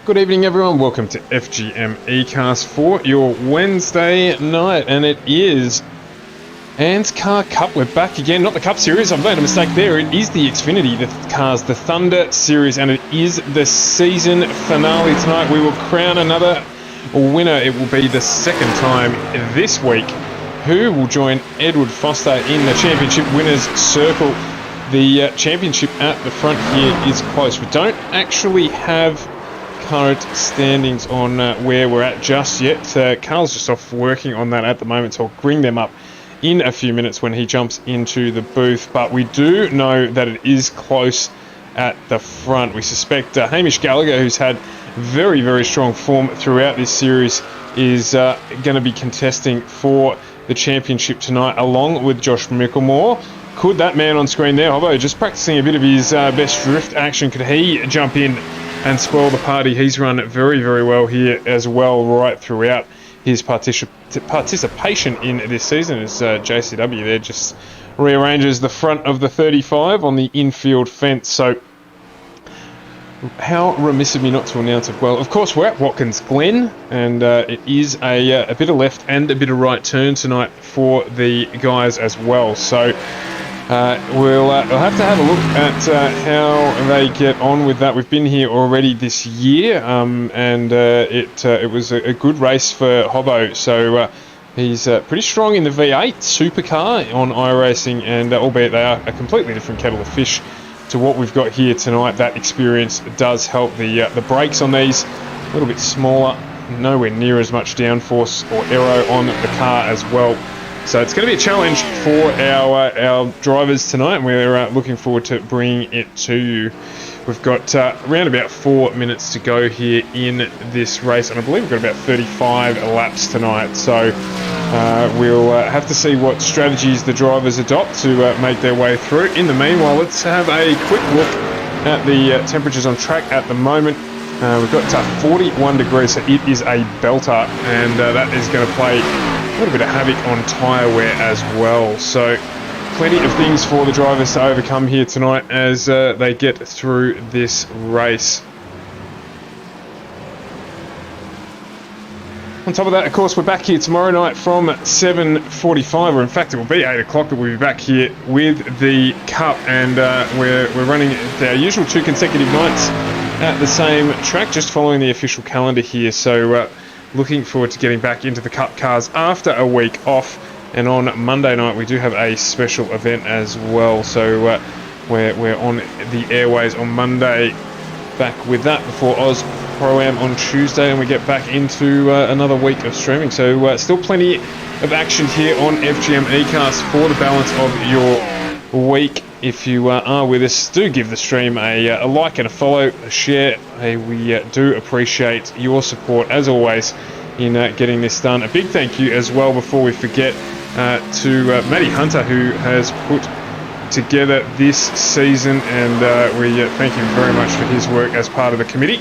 Good evening, everyone. Welcome to FGM Ecast for your Wednesday night, and it is Anzcar Cup. We're back again. Not the Cup Series. I've made a mistake there. It is the Xfinity, the Thunder Series, and it is the season finale tonight. We will crown another winner. It will be the second time this week. Who will join Edward Foster in the championship winners circle? The championship at the front here is close. We don't actually have current standings on where we're at just yet. Carl's just off working on that at the moment, so I'll bring them up in a few minutes when he jumps into the booth. But we do know that it is close at the front. We suspect Hamish Gallagher, who's had very, very strong form throughout this series, is going to be contesting for the championship tonight, along with Josh Micklemore. Could that man on screen there, Hobbo, just practicing a bit of his best drift action, could he jump in and spoil the party? He's run very, very well here as well, right throughout his participation in this season, as JCW there just rearranges the front of the 35 on the infield fence. So how remiss of me not to announce it. Well, of course, we're at Watkins Glen, and it is a bit of left and a bit of right turn tonight for the guys as well. So we'll have to have a look at how they get on with that. We've been here already this year, and it was a good race for Hobbo. So he's pretty strong in the V8 supercar on iRacing, and albeit they are a completely different kettle of fish to what we've got here tonight, that experience does help. The brakes on these a little bit smaller, nowhere near as much downforce or aero on the car as well. So it's going to be a challenge for our drivers tonight, and we're looking forward to bringing it to you. We've got around about 4 minutes to go here in this race, and I believe we've got about 35 laps tonight. So we'll have to see what strategies the drivers adopt to make their way through. In the meanwhile, let's have a quick look at the temperatures on track at the moment. We've got 41 degrees, so it is a belter, and that is going to play a little bit of havoc on tyre wear as well. So plenty of things for the drivers to overcome here tonight as they get through this race. On top of that, of course, we're back here tomorrow night from 7:45, or in fact it will be 8 o'clock that we'll be back here with the Cup, and we're running our usual 2 consecutive nights at the same track, just following the official calendar here. So looking forward to getting back into the Cup cars after a week off, and on Monday night we do have a special event as well. So we're on the airways on Monday, back with that before Oz Pro-Am on Tuesday, and we get back into another week of streaming. So still plenty of action here on FGM Ecast for the balance of your week. If you are with us, do give the stream a like and a follow, a share. We do appreciate your support, as always, in getting this done. A big thank you as well, before we forget, to Matty Hunter, who has put together this season, and we thank him very much for his work as part of the committee.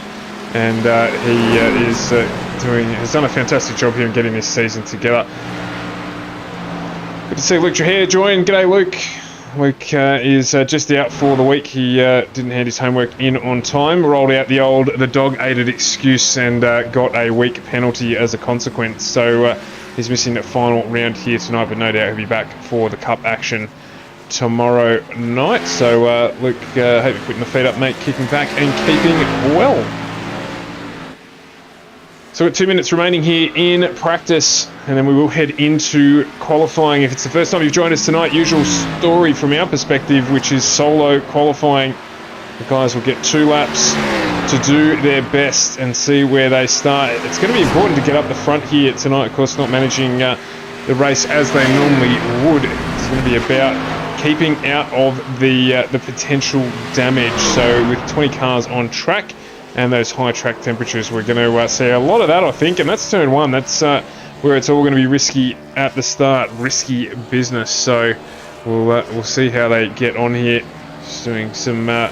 And he has done a fantastic job here in getting this season together. Good to see Luke Trahere join. G'day, Luke. Luke is just out for the week. He didn't hand his homework in on time, rolled out the dog-aided excuse, and got a week penalty as a consequence. So he's missing the final round here tonight, but no doubt he'll be back for the Cup action tomorrow night. So Luke, hope you're putting the feet up, mate, kicking back and keeping well. So we've got 2 minutes remaining here in practice, and then we will head into qualifying. If it's the first time you've joined us tonight, usual story from our perspective, which is solo qualifying. The guys will get 2 laps to do their best and see where they start. It's going to be important to get up the front here tonight, of course, not managing the race as they normally would. It's going to be about keeping out of the potential damage. So with 20 cars on track and those high track temperatures, we're going to see a lot of that, I think, and that's turn 1. That's where it's all going to be risky at the start, risky business. So we'll see how they get on here. Just doing some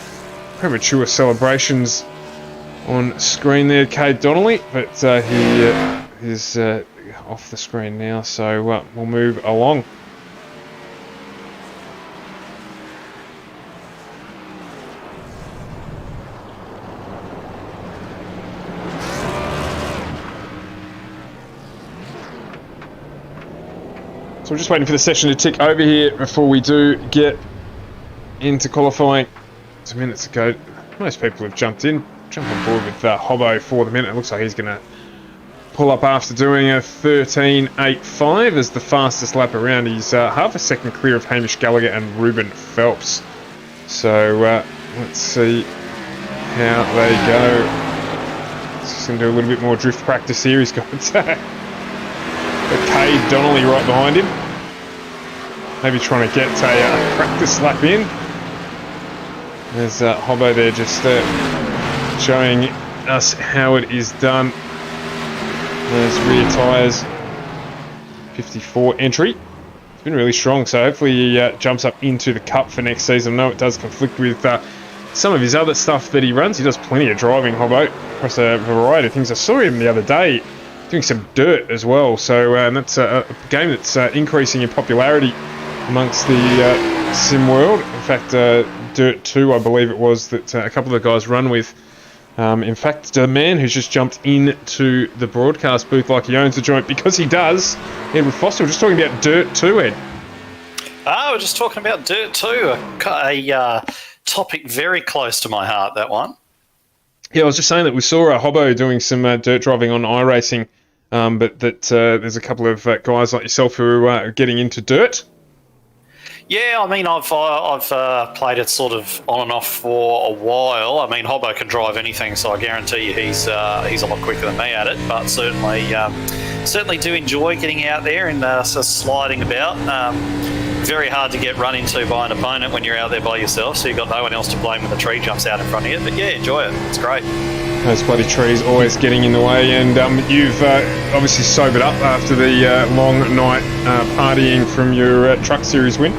premature celebrations on screen there, Cade Donnelly, but he is off the screen now, so we'll move along. So we're just waiting for the session to tick over here before we do get into qualifying. 2 minutes ago, most people have jumped on board with Hobbo for the minute. It looks like he's going to pull up after doing a 13.85 as the fastest lap around. He's half a second clear of Hamish Gallagher and Ruben Phelps. So let's see how they go. Just going to do a little bit more drift practice here. He's got Cade Donnelly right behind him. Maybe trying to get a practice lap in. There's Hobbo there just showing us how it is done. Those rear tyres. 54 entry. It's been really strong, so hopefully he jumps up into the Cup for next season. I know it does conflict with some of his other stuff that he runs. He does plenty of driving, Hobbo, across a variety of things. I saw him the other day doing some dirt as well, so that's a game that's increasing in popularity amongst the sim world. In fact, Dirt 2, I believe it was, that a couple of the guys run with. In fact, the man who's just jumped into the broadcast booth like he owns the joint, because he does, Edward Foster. We're just talking about Dirt 2, Ed. We're just talking about Dirt 2, a topic very close to my heart, that one. Yeah, I was just saying that we saw Hobbo doing some dirt driving on iRacing, but that there's a couple of guys like yourself who are getting into dirt. Yeah, I mean, I've played it sort of on and off for a while. I mean, Hobbo can drive anything, so I guarantee you he's a lot quicker than me at it. But certainly do enjoy getting out there and sliding about. Very hard to get run into by an opponent when you're out there by yourself, so you've got no one else to blame when the tree jumps out in front of you. But yeah, enjoy it. It's great. Those bloody trees always getting in the way, and you've obviously sobered up after the long night partying from your Truck Series win.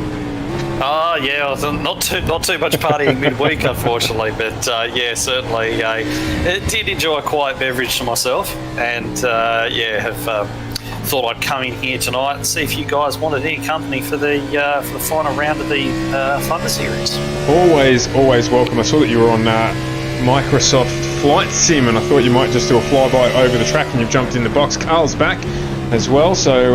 Yeah, not too much partying midweek, unfortunately, but yeah, certainly did enjoy a quiet beverage to myself, and have thought I'd come in here tonight and see if you guys wanted any company for the final round of the Thunder Series. Always welcome. I saw that you were on Microsoft Flight Sim, and I thought you might just do a flyby over the track, and you've jumped in the box. Carl's back as well, so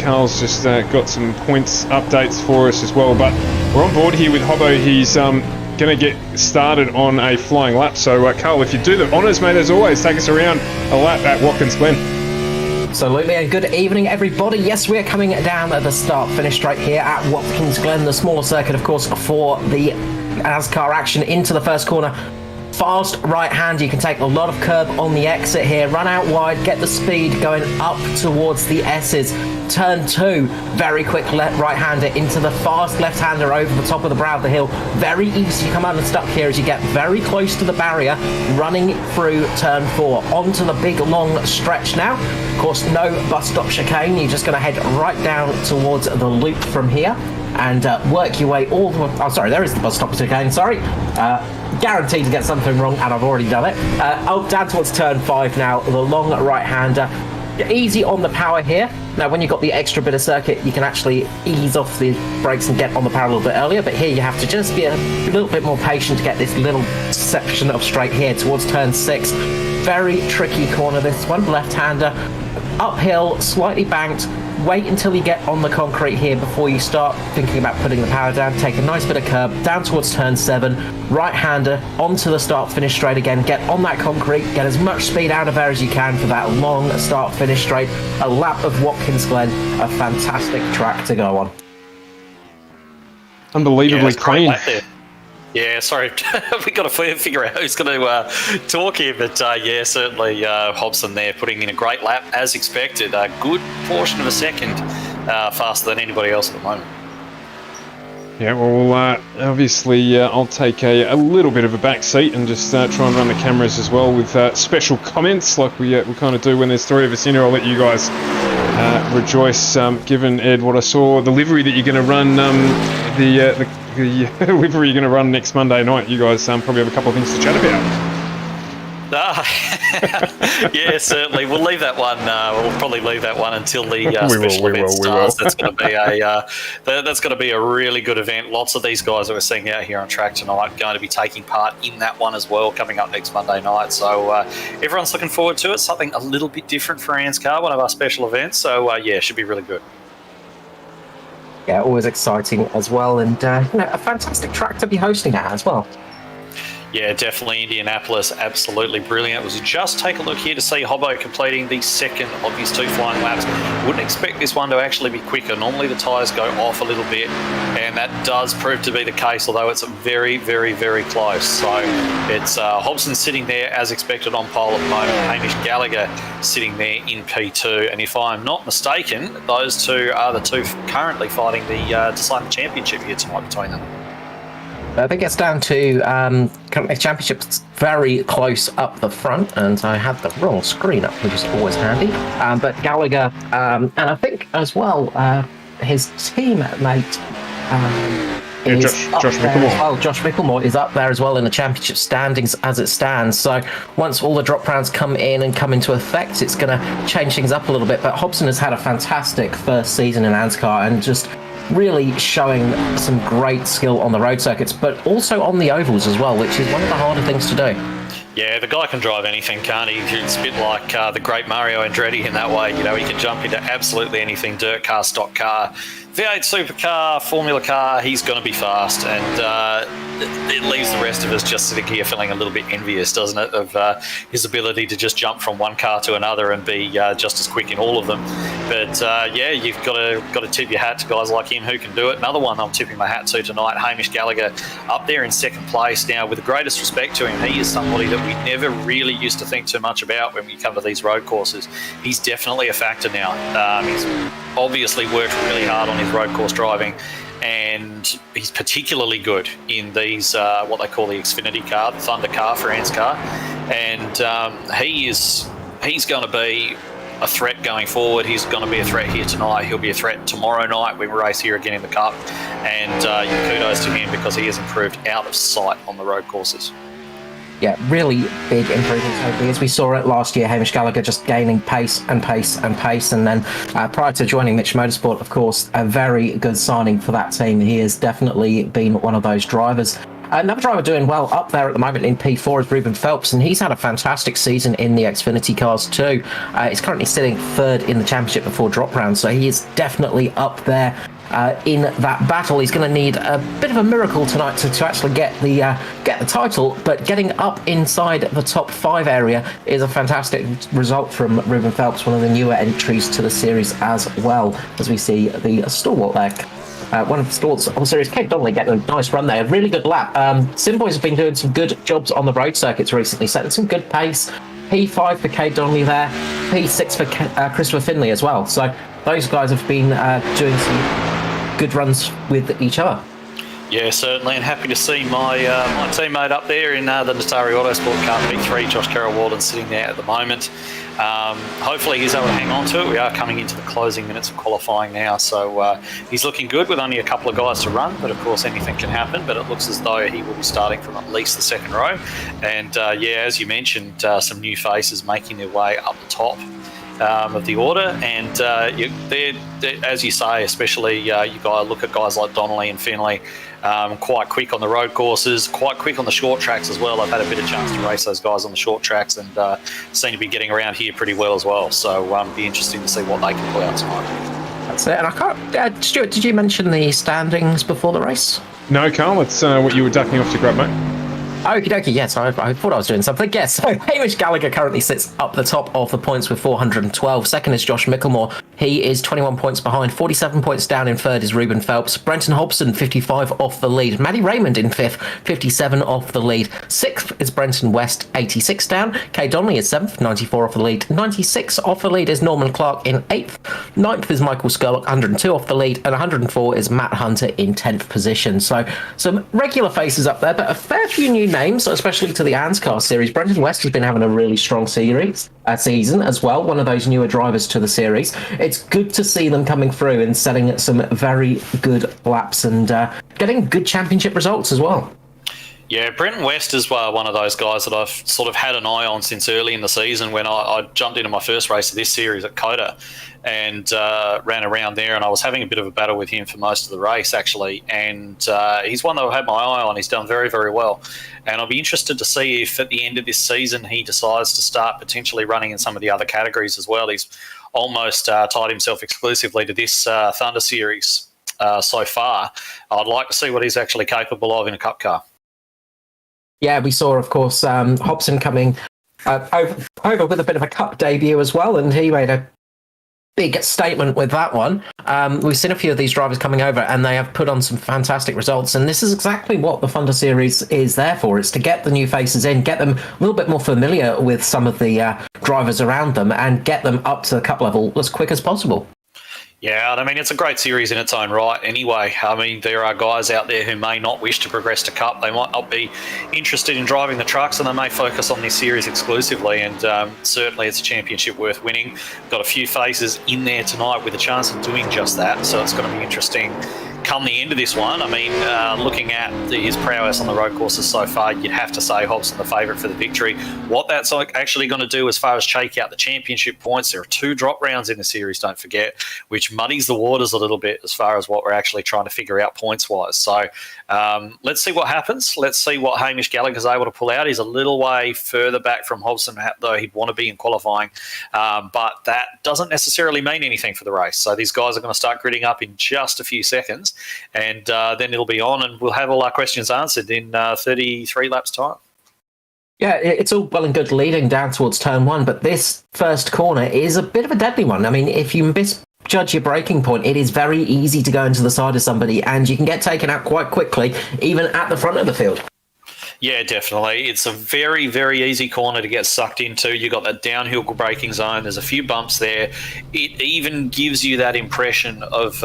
Carl's just got some points updates for us as well. But we're on board here with Hobbo. He's going to get started on a flying lap. So Carl, if you do the honours, mate, as always, take us around a lap at Watkins Glen. Absolutely, and good evening, everybody. Yes, we're coming down at the start-finish straight here at Watkins Glen, the smaller circuit, of course, for the Anzcar action into the first corner. Fast right hand, you can take a lot of curb on the exit here, run out wide, get the speed going up towards the S's. Turn 2, very quick right hander into the fast left hander over the top of the brow of the hill. Very easy to come unstuck here as you get very close to the barrier, running through turn 4 onto the big long stretch now. Of course, no bus stop chicane, you're just going to head right down towards the loop from here and work your way all the way. Oh, sorry, there is the bus stop chicane, sorry. Guaranteed to get something wrong, and I've already done it. Down towards turn 5 now, the long right-hander. Easy on the power here. Now, when you've got the extra bit of circuit, you can actually ease off the brakes and get on the power a little bit earlier, but here you have to just be a little bit more patient to get this little section of straight here towards turn 6. Very tricky corner, this one. Left-hander, uphill, slightly banked. Wait until you get on the concrete here before you start thinking about putting the power down. Take a nice bit of curb down towards turn 7. Right-hander onto the start-finish straight again. Get on that concrete. Get as much speed out of there as you can for that long start-finish straight. A lap of Watkins Glen. A fantastic track to go on. Unbelievably clean. Yeah, sorry, we got to figure out who's going to talk here, but yeah, certainly Hobson there putting in a great lap as expected. A good portion of a second faster than anybody else at the moment. Yeah, well, obviously I'll take a little bit of a back seat and just try and run the cameras as well with special comments like we kind of do when there's 3 of us in here. I'll let you guys rejoice, given, Ed, what I saw, the livery that you're going to run, the livery you're going to run next Monday night. You guys probably have a couple of things to chat about. Yeah, certainly. We'll leave that one. We'll probably leave that one until the special event starts. That's going to be a really good event. Lots of these guys that we're seeing out here on track tonight going to be taking part in that one as well, coming up next Monday night. So everyone's looking forward to it. Something a little bit different for Anzcar, one of our special events. So yeah, should be really good. Yeah, always exciting as well, and a fantastic track to be hosting at as well. Yeah, definitely Indianapolis, absolutely brilliant. Was just take a look here to see Hobbo completing the second of his 2 flying laps. Wouldn't expect this one to actually be quicker. Normally the tyres go off a little bit, and that does prove to be the case, although it's very, very, very close. So it's Hobson sitting there as expected on pole at the moment. Hamish Gallagher sitting there in P2. And if I'm not mistaken, those two are the two currently fighting the deciding championship here tonight between them. I think it's down to company championships very close up the front, and I had the wrong screen up, which is always handy. But Gallagher, and I think as well, his teammate is Josh Micklemore. Well, Josh Micklemore is up there as well in the championship standings as it stands. So once all the drop rounds come in and come into effect, it's going to change things up a little bit. But Hobson has had a fantastic first season in Anzcar and just really showing some great skill on the road circuits, but also on the ovals as well, which is one of the harder things to do. Yeah, the guy can drive anything, can't he? It's a bit like the great Mario Andretti in that way. You know, he can jump into absolutely anything, dirt car, stock car, V8 supercar, Formula car, he's going to be fast. And it leaves the rest of us just sitting here feeling a little bit envious, doesn't it, of his ability to just jump from one car to another and be just as quick in all of them. But yeah, you've got to tip your hat to guys like him who can do it. Another one I'm tipping my hat to tonight, Hamish Gallagher, up there in second place. Now, with the greatest respect to him, he is somebody that we never really used to think too much about when we come to these road courses. He's definitely a factor now. He's obviously worked really hard on his road course driving, and he's particularly good in these what they call the Xfinity car, the Thunder car for Anzcar, and he's going to be a threat going forward. He's going to be a threat here tonight. He'll be a threat tomorrow night when we race here again in the Cup, and kudos to him because he has improved out of sight on the road courses. Yeah, really big improvements over the years. We saw it last year, Hamish Gallagher just gaining pace and pace and pace. And then prior to joining Mitch Motorsport, of course, a very good signing for that team. He has definitely been one of those drivers. Another driver doing well up there at the moment in P4 is Ruben Phelps, and he's had a fantastic season in the Xfinity cars too. He's currently sitting third in the championship before drop round, so he is definitely up there in that battle. He's going to need a bit of a miracle tonight to actually get the title, but getting up inside the top 5 area is a fantastic result from Ruben Phelps, one of the newer entries to the series as well, as we see the stalwart there. One of the stalwarts on the series, Kate Donnelly, getting a nice run there. A really good lap. Simboys have been doing some good jobs on the road circuits recently, setting some good pace. P5 for Kate Donnelly there, P6 for Christopher Finley as well. So those guys have been doing some good runs with each other. Yeah, certainly, and happy to see my my teammate up there in the Natari Autosport car P3, Josh Carroll-Walden, sitting there at the moment. Hopefully he's able to hang on to it. We are coming into the closing minutes of qualifying now, so he's looking good with only a couple of guys to run, but of course anything can happen. But it looks as though he will be starting from at least the second row. And yeah, as you mentioned, some new faces making their way up the top of the order, and they're, as you say, especially you guys look at guys like Donnelly and Finley, quite quick on the road courses, quite quick on the short tracks as well. I've had a bit of chance to race those guys on the short tracks, and seem to be getting around here pretty well as well. So be interesting to see what they can pull out tonight. That's it. And I can't. Stuart, did you mention the standings before the race? No, Carl, it's what you were ducking off to grab, mate. Okie dokie, yes, I thought I was doing something. Yes, so Hamish Gallagher currently sits up the top of the points with 412. Second is Josh Micklemore. He is 21 points behind. 47 points down in third is Ruben Phelps. Brenton Hobson, 55 off the lead. Maddie Raymond in fifth, 57 off the lead. Sixth is Brenton West, 86 down. Kay Donnelly is seventh, 94 off the lead. 96 off the lead is Norman Clark in eighth. Ninth is Michael Skurlock, 102 off the lead. And 104 is Matt Hunter in 10th position. So some regular faces up there, but a fair few new names, especially to the Anzcar series. Brenton West has been having a really strong season as well, one of those newer drivers to the series. It's good to see them coming through and setting some very good laps and getting good championship results as well. Yeah, Brenton West is one of those guys that I've sort of had an eye on since early in the season when I jumped into my first race of this series at Coda and ran around there, and I was having a bit of a battle with him for most of the race, actually. And he's one that I've had my eye on. He's done very, very well. And I'll be interested to see if at the end of this season he decides to start potentially running in some of the other categories as well. He's almost tied himself exclusively to this Thunder Series so far. I'd like to see what he's actually capable of in a Cup car. Yeah, we saw, of course, Hobson coming over with a bit of a Cup debut as well, and he made a big statement with that one. We've seen a few of these drivers coming over, and they have put on some fantastic results, and this is exactly what the Thunder Series is there for. It's to get the new faces in, get them a little bit more familiar with some of the drivers around them, and get them up to the Cup level as quick as possible. Yeah, I mean, it's a great series in its own right anyway. I mean, there are guys out there who may not wish to progress to Cup. They might not be interested in driving the trucks, and they may focus on this series exclusively. And certainly it's a championship worth winning. Got a few faces in there tonight with a chance of doing just that. So it's going to be interesting come the end of this one. I mean, looking at his prowess on the road courses so far, you'd have to say Hobson the favourite for the victory. What that's actually going to do as far as shake out the championship points, there are 2 drop rounds in the series, don't forget, which muddies the waters a little bit as far as what we're actually trying to figure out points-wise. So let's see what happens. Let's see what Hamish Gallagher's able to pull out. He's a little way further back from Hobson, though he'd want to be in qualifying, but that doesn't necessarily mean anything for the race. So these guys are going to start gritting up in just a few seconds, and then it'll be on, and we'll have all our questions answered in 33 laps' time. Yeah, it's all well and good leading down towards turn 1, but this first corner is a bit of a deadly one. I mean, if you misjudge your braking point, it is very easy to go into the side of somebody, and you can get taken out quite quickly, even at the front of the field. Yeah, definitely. It's a very, very easy corner to get sucked into. You've got that downhill braking zone. There's a few bumps there. It even gives you that impression of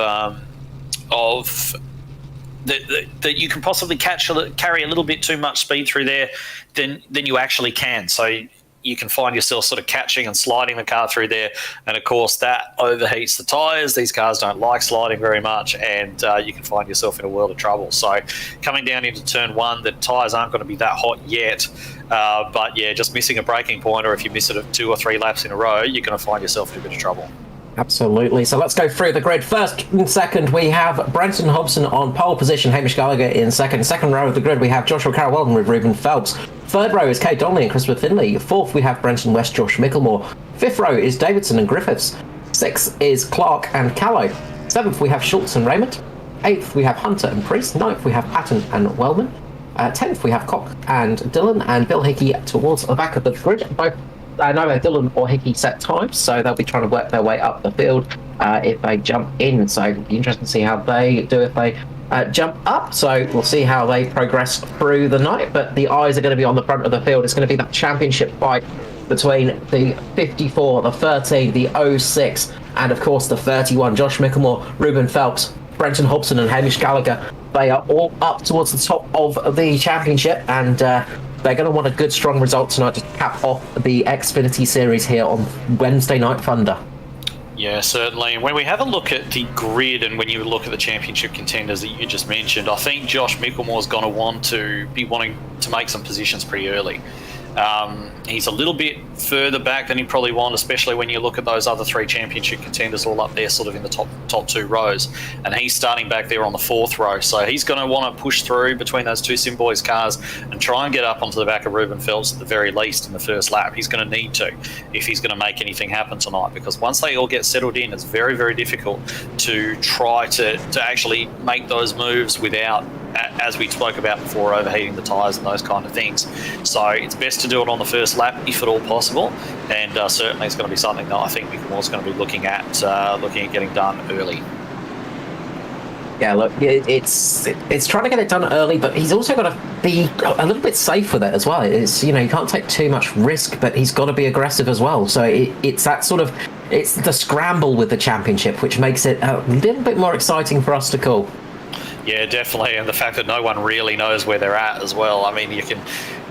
that you can possibly carry a little bit too much speed through there than you actually can. So you can find yourself sort of catching and sliding the car through there. And, of course, that overheats the tyres. These cars don't like sliding very much, and you can find yourself in a world of trouble. So coming down into turn 1, the tyres aren't going to be that hot yet. But, yeah, just missing a braking point, or if you miss it 2 or 3 laps in a row, you're going to find yourself in a bit of trouble. Absolutely. So let's go through the grid. First and second, we have Brenton Hobson on pole position, Hamish Gallagher in second. Second row of the grid, we have Joshua Carroll-Weldon with Ruben Phelps. Third row is Kate Donnelly and Christopher Finley. Fourth, we have Brenton West, Josh Micklemore. Fifth row is Davidson and Griffiths. Sixth is Clark and Callow. Seventh, we have Schultz and Raymond. Eighth, we have Hunter and Priest. Ninth, we have Patton and Wellman. 10th, we have Cock and Dillon, and Bill Hickey towards the back of the grid. Both neither Dillon or Hickey set times, so they'll be trying to work their way up the field if they jump in. So it'll be interesting to see how they do if they jump up. So we'll see how they progress through the night, but the eyes are going to be on the front of the field. It's going to be that championship fight between the 54, the 13, the 06, and of course the 31. Josh Micklemore, Ruben Phelps, Brenton Hobson and Hamish Gallagher. They are all up towards the top of the championship, and they're going to want a good, strong result tonight to cap off the Xfinity Series here on Wednesday Night Thunder. Yeah, certainly. And when we have a look at the grid, and when you look at the championship contenders that you just mentioned, I think Josh Micklemore's going to want to be wanting to make some positions pretty early. He's a little bit further back than he probably want, especially when you look at those other 3 championship contenders all up there sort of in the top 2 rows, and he's starting back there on the 4th row. So he's going to want to push through between those 2 Sim Boys cars and try and get up onto the back of Ruben Phelps at the very least in the first lap. He's going to need to if he's going to make anything happen tonight, because once they all get settled in, it's very, very difficult to try to actually make those moves without, as we spoke about before, overheating the tyres and those kind of things. So it's best to do it on the first lap if at all possible, and certainly it's going to be something that I think Micklemore's going to be looking at getting done early. Yeah, look, it's trying to get it done early, but he's also got to be a little bit safe with it as well. It's, you can't take too much risk, but he's got to be aggressive as well. So it's that sort of, it's the scramble with the championship, which makes it a little bit more exciting for us to call. Yeah, definitely, and the fact that no one really knows where they're at as well. I mean, you can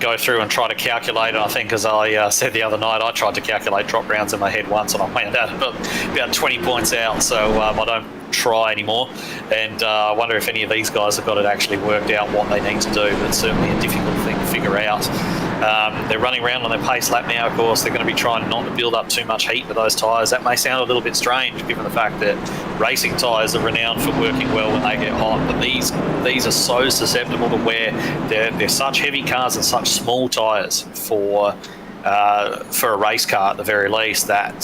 go through and try to calculate it. I think, as I said the other night, I tried to calculate drop rounds in my head once, and I went out about 20 points out, so I don't try anymore. And I wonder if any of these guys have got it actually worked out what they need to do, but it's certainly a difficult thing to figure out. They're running around on their pace lap now, of course. They're going to be trying not to build up too much heat with those tyres. That may sound a little bit strange, given the fact that racing tyres are renowned for working well when they get hot, but these are so susceptible to wear. They're such heavy cars and such small tyres for for a race car at the very least, that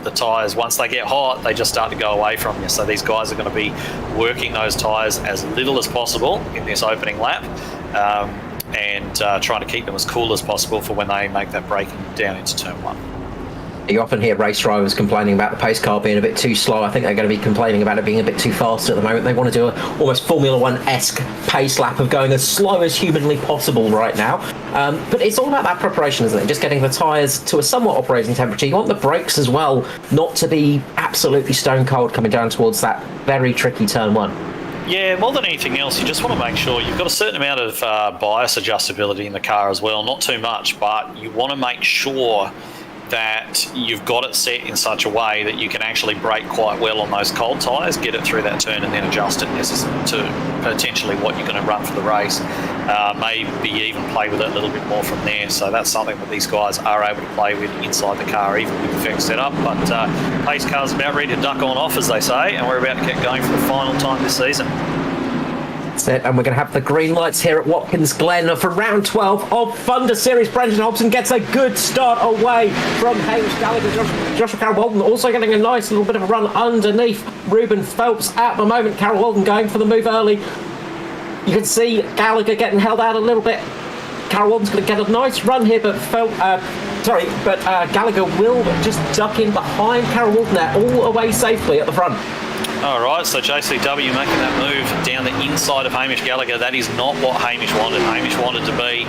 the tyres, once they get hot, they just start to go away from you. So these guys are going to be working those tyres as little as possible in this opening lap, and trying to keep them as cool as possible for when they make that braking down into turn 1. You often hear race drivers complaining about the pace car being a bit too slow. I think they're going to be complaining about it being a bit too fast at the moment. They want to do a almost Formula 1-esque pace lap of going as slow as humanly possible right now. But it's all about that preparation, isn't it? Just getting the tyres to a somewhat operating temperature. You want the brakes as well not to be absolutely stone cold coming down towards that very tricky turn 1. Yeah, more than anything else, you just want to make sure you've got a certain amount of bias adjustability in the car as well. Not too much, but you want to make sure that you've got it set in such a way that you can actually brake quite well on those cold tyres, get it through that turn, and then adjust it to potentially what you're going to run for the race. Maybe even play with it a little bit more from there. So that's something that these guys are able to play with inside the car, even with the effects set up. But pace car's about ready to duck on off, as they say, and we're about to get going for the final time this season. That's it, and we're going to have the green lights here at Watkins Glen for round 12 of Thunder Series. Brendan Hobson gets a good start away from Hamish Gallagher. Joshua Carroll Walden also getting a nice little bit of a run underneath Ruben Phelps at the moment. Carroll Walden going for the move early. You can see Gallagher getting held out a little bit. Carroll Walden's going to get a nice run here, but Gallagher will just duck in behind Carroll Walden there, all away safely at the front. All right, so JCW making that move down the inside of Hamish Gallagher. That is not what Hamish wanted. Hamish wanted to be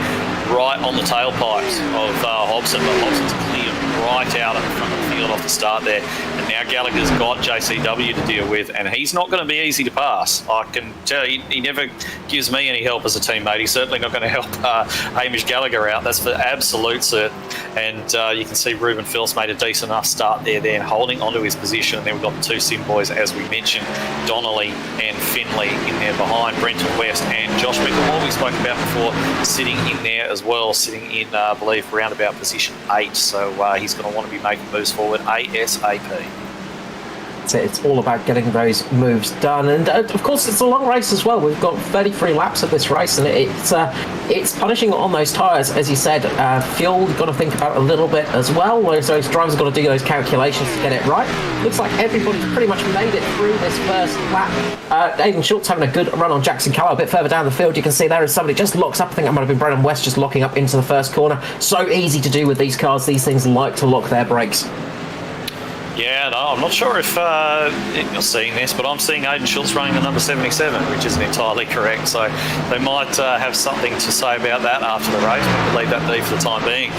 right on the tailpipes of Hobson, but Hobson's cleared right out at the front of the field off the start there. And now Gallagher's got JCW to deal with, and he's not going to be easy to pass. I can tell you, he never gives me any help as a teammate. He's certainly not going to help Hamish Gallagher out. That's for absolute cert. And you can see Ruben Phelps made a decent enough start there, then holding onto his position. And then we've got the two sim boys, as we mentioned, Donnelly and Finley in there behind Brenton West and Josh Mickelmore, we spoke about before, sitting in there as well, sitting in, I believe, around about position 8. So he's going to want to be making moves forward ASAP. It's all about getting those moves done, and of course it's a long race as well. We've got 33 laps of this race, and it's punishing on those tyres, as you said. Fuel, you've got to think about a little bit as well. So those drivers have got to do those calculations to get it right. Looks like everybody's pretty much made it through this first lap. Aidan Schultz having a good run on Jackson Callow a bit further down the field. You can see there is somebody just locks up. I think that might have been Brennan West just locking up into the first corner. So easy to do with these cars. These things like to lock their brakes. Yeah, no, I'm not sure if you're seeing this, but I'm seeing Aidan Schultz running the number 77, which isn't entirely correct. So they might have something to say about that after the race. We'll leave that be for the time being.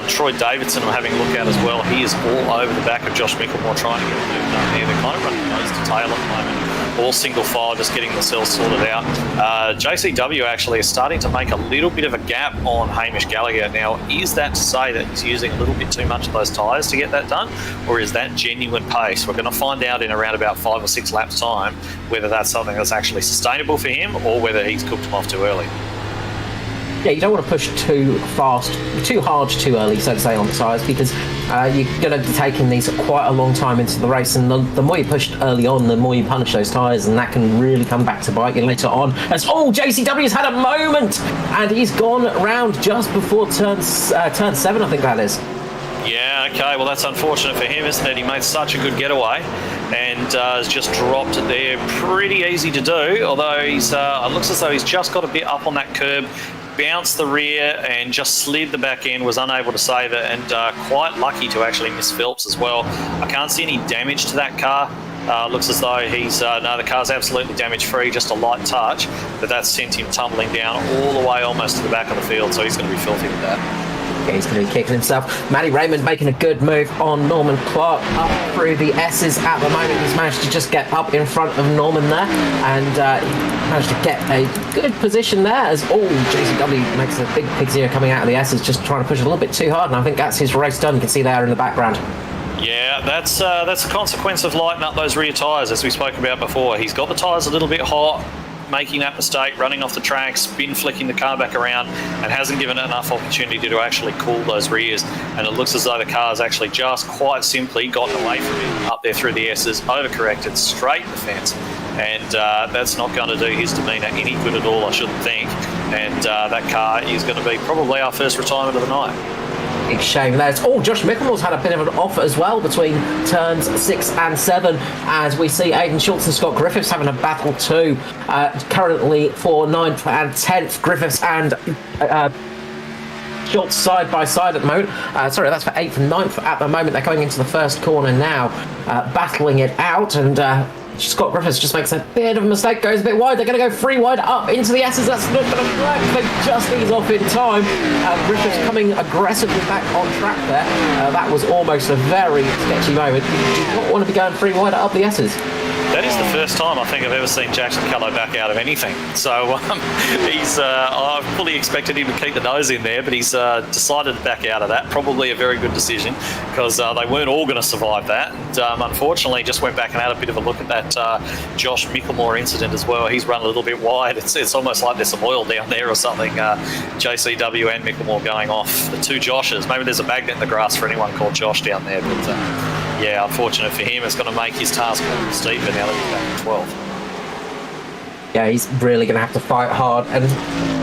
Troy Davidson, I'm having a look at as well. He is all over the back of Josh Mickelmore trying to get a move done there. They're kind of running nose to tail at the moment. All single file, just getting themselves sorted out. JCW actually is starting to make a little bit of a gap on Hamish Gallagher. Now, is that to say that he's using a little bit too much of those tyres to get that done? Or is that genuine pace? We're going to find out in around about 5 or 6 laps time whether that's something that's actually sustainable for him or whether he's cooked them off too early. Yeah, you don't want to push too fast, too hard, too early, so to say, on the tyres, because you're going to be taking these quite a long time into the race, and the more you push early on, the more you punish those tyres, and that can really come back to bite you later on. As JCW's had a moment, and he's gone round just before turn 7, I think that is. Yeah, okay, well that's unfortunate for him, isn't it? He made such a good getaway and has just dropped it there. Pretty easy to do, although it looks as though he's just got a bit up on that curb, bounced the rear and just slid the back end, was unable to save it, and quite lucky to actually miss Phelps as well. I can't see any damage to that car. Looks as though the car's absolutely damage free, just a light touch, but that sent him tumbling down all the way almost to the back of the field, so he's going to be filthy with that. Yeah, he's going to be kicking himself. Matty Raymond making a good move on Norman Clark up through the S's at the moment. He's managed to just get up in front of Norman there, and he managed to get a good position there as JCW makes a big pig zero coming out of the S's, just trying to push a little bit too hard, and I think that's his race done. You can see there in the background. Yeah, that's a consequence of lighting up those rear tyres, as we spoke about before. He's got the tyres a little bit hot, making that mistake, running off the track, spin flicking the car back around, and hasn't given it enough opportunity to actually cool those rears. And it looks as though the car's actually just quite simply gotten away from him up there through the S's, overcorrected, straight in the fence. And that's not going to do his demeanour any good at all, I shouldn't think. And that car is going to be probably our first retirement of the night. big shame there. Josh Micklemore's had a bit of an offer as well between turns 6 and 7, as we see Aidan Schultz and Scott Griffiths having a battle too. Currently for 9th and 10th, Griffiths and Schultz side by side at the moment. Sorry, that's for 8th and 9th at the moment. They're going into the first corner now, battling it out, and Scott Griffiths just makes a bit of a mistake, goes a bit wide. They're going to go 3 wide up into the S's. That's not going to work. They just ease off in time. Griffiths coming aggressively back on track there. That was almost a very sketchy moment. You do not want to be going 3 wide up the S's. That is the first time I think I've ever seen Jackson Callow back out of anything. So I fully expected him to keep the nose in there, but he's decided to back out of that. Probably a very good decision, because they weren't all going to survive that. And, unfortunately, just went back and had a bit of a look at that Josh Micklemore incident as well. He's run a little bit wide. It's almost like there's some oil down there or something. JCW and Micklemore going off. The 2 Joshes. Maybe there's a magnet in the grass for anyone called Josh down there, but... yeah, unfortunate for him. It's going to make his task more steeper now that he's back in 12. Yeah, he's really going to have to fight hard. And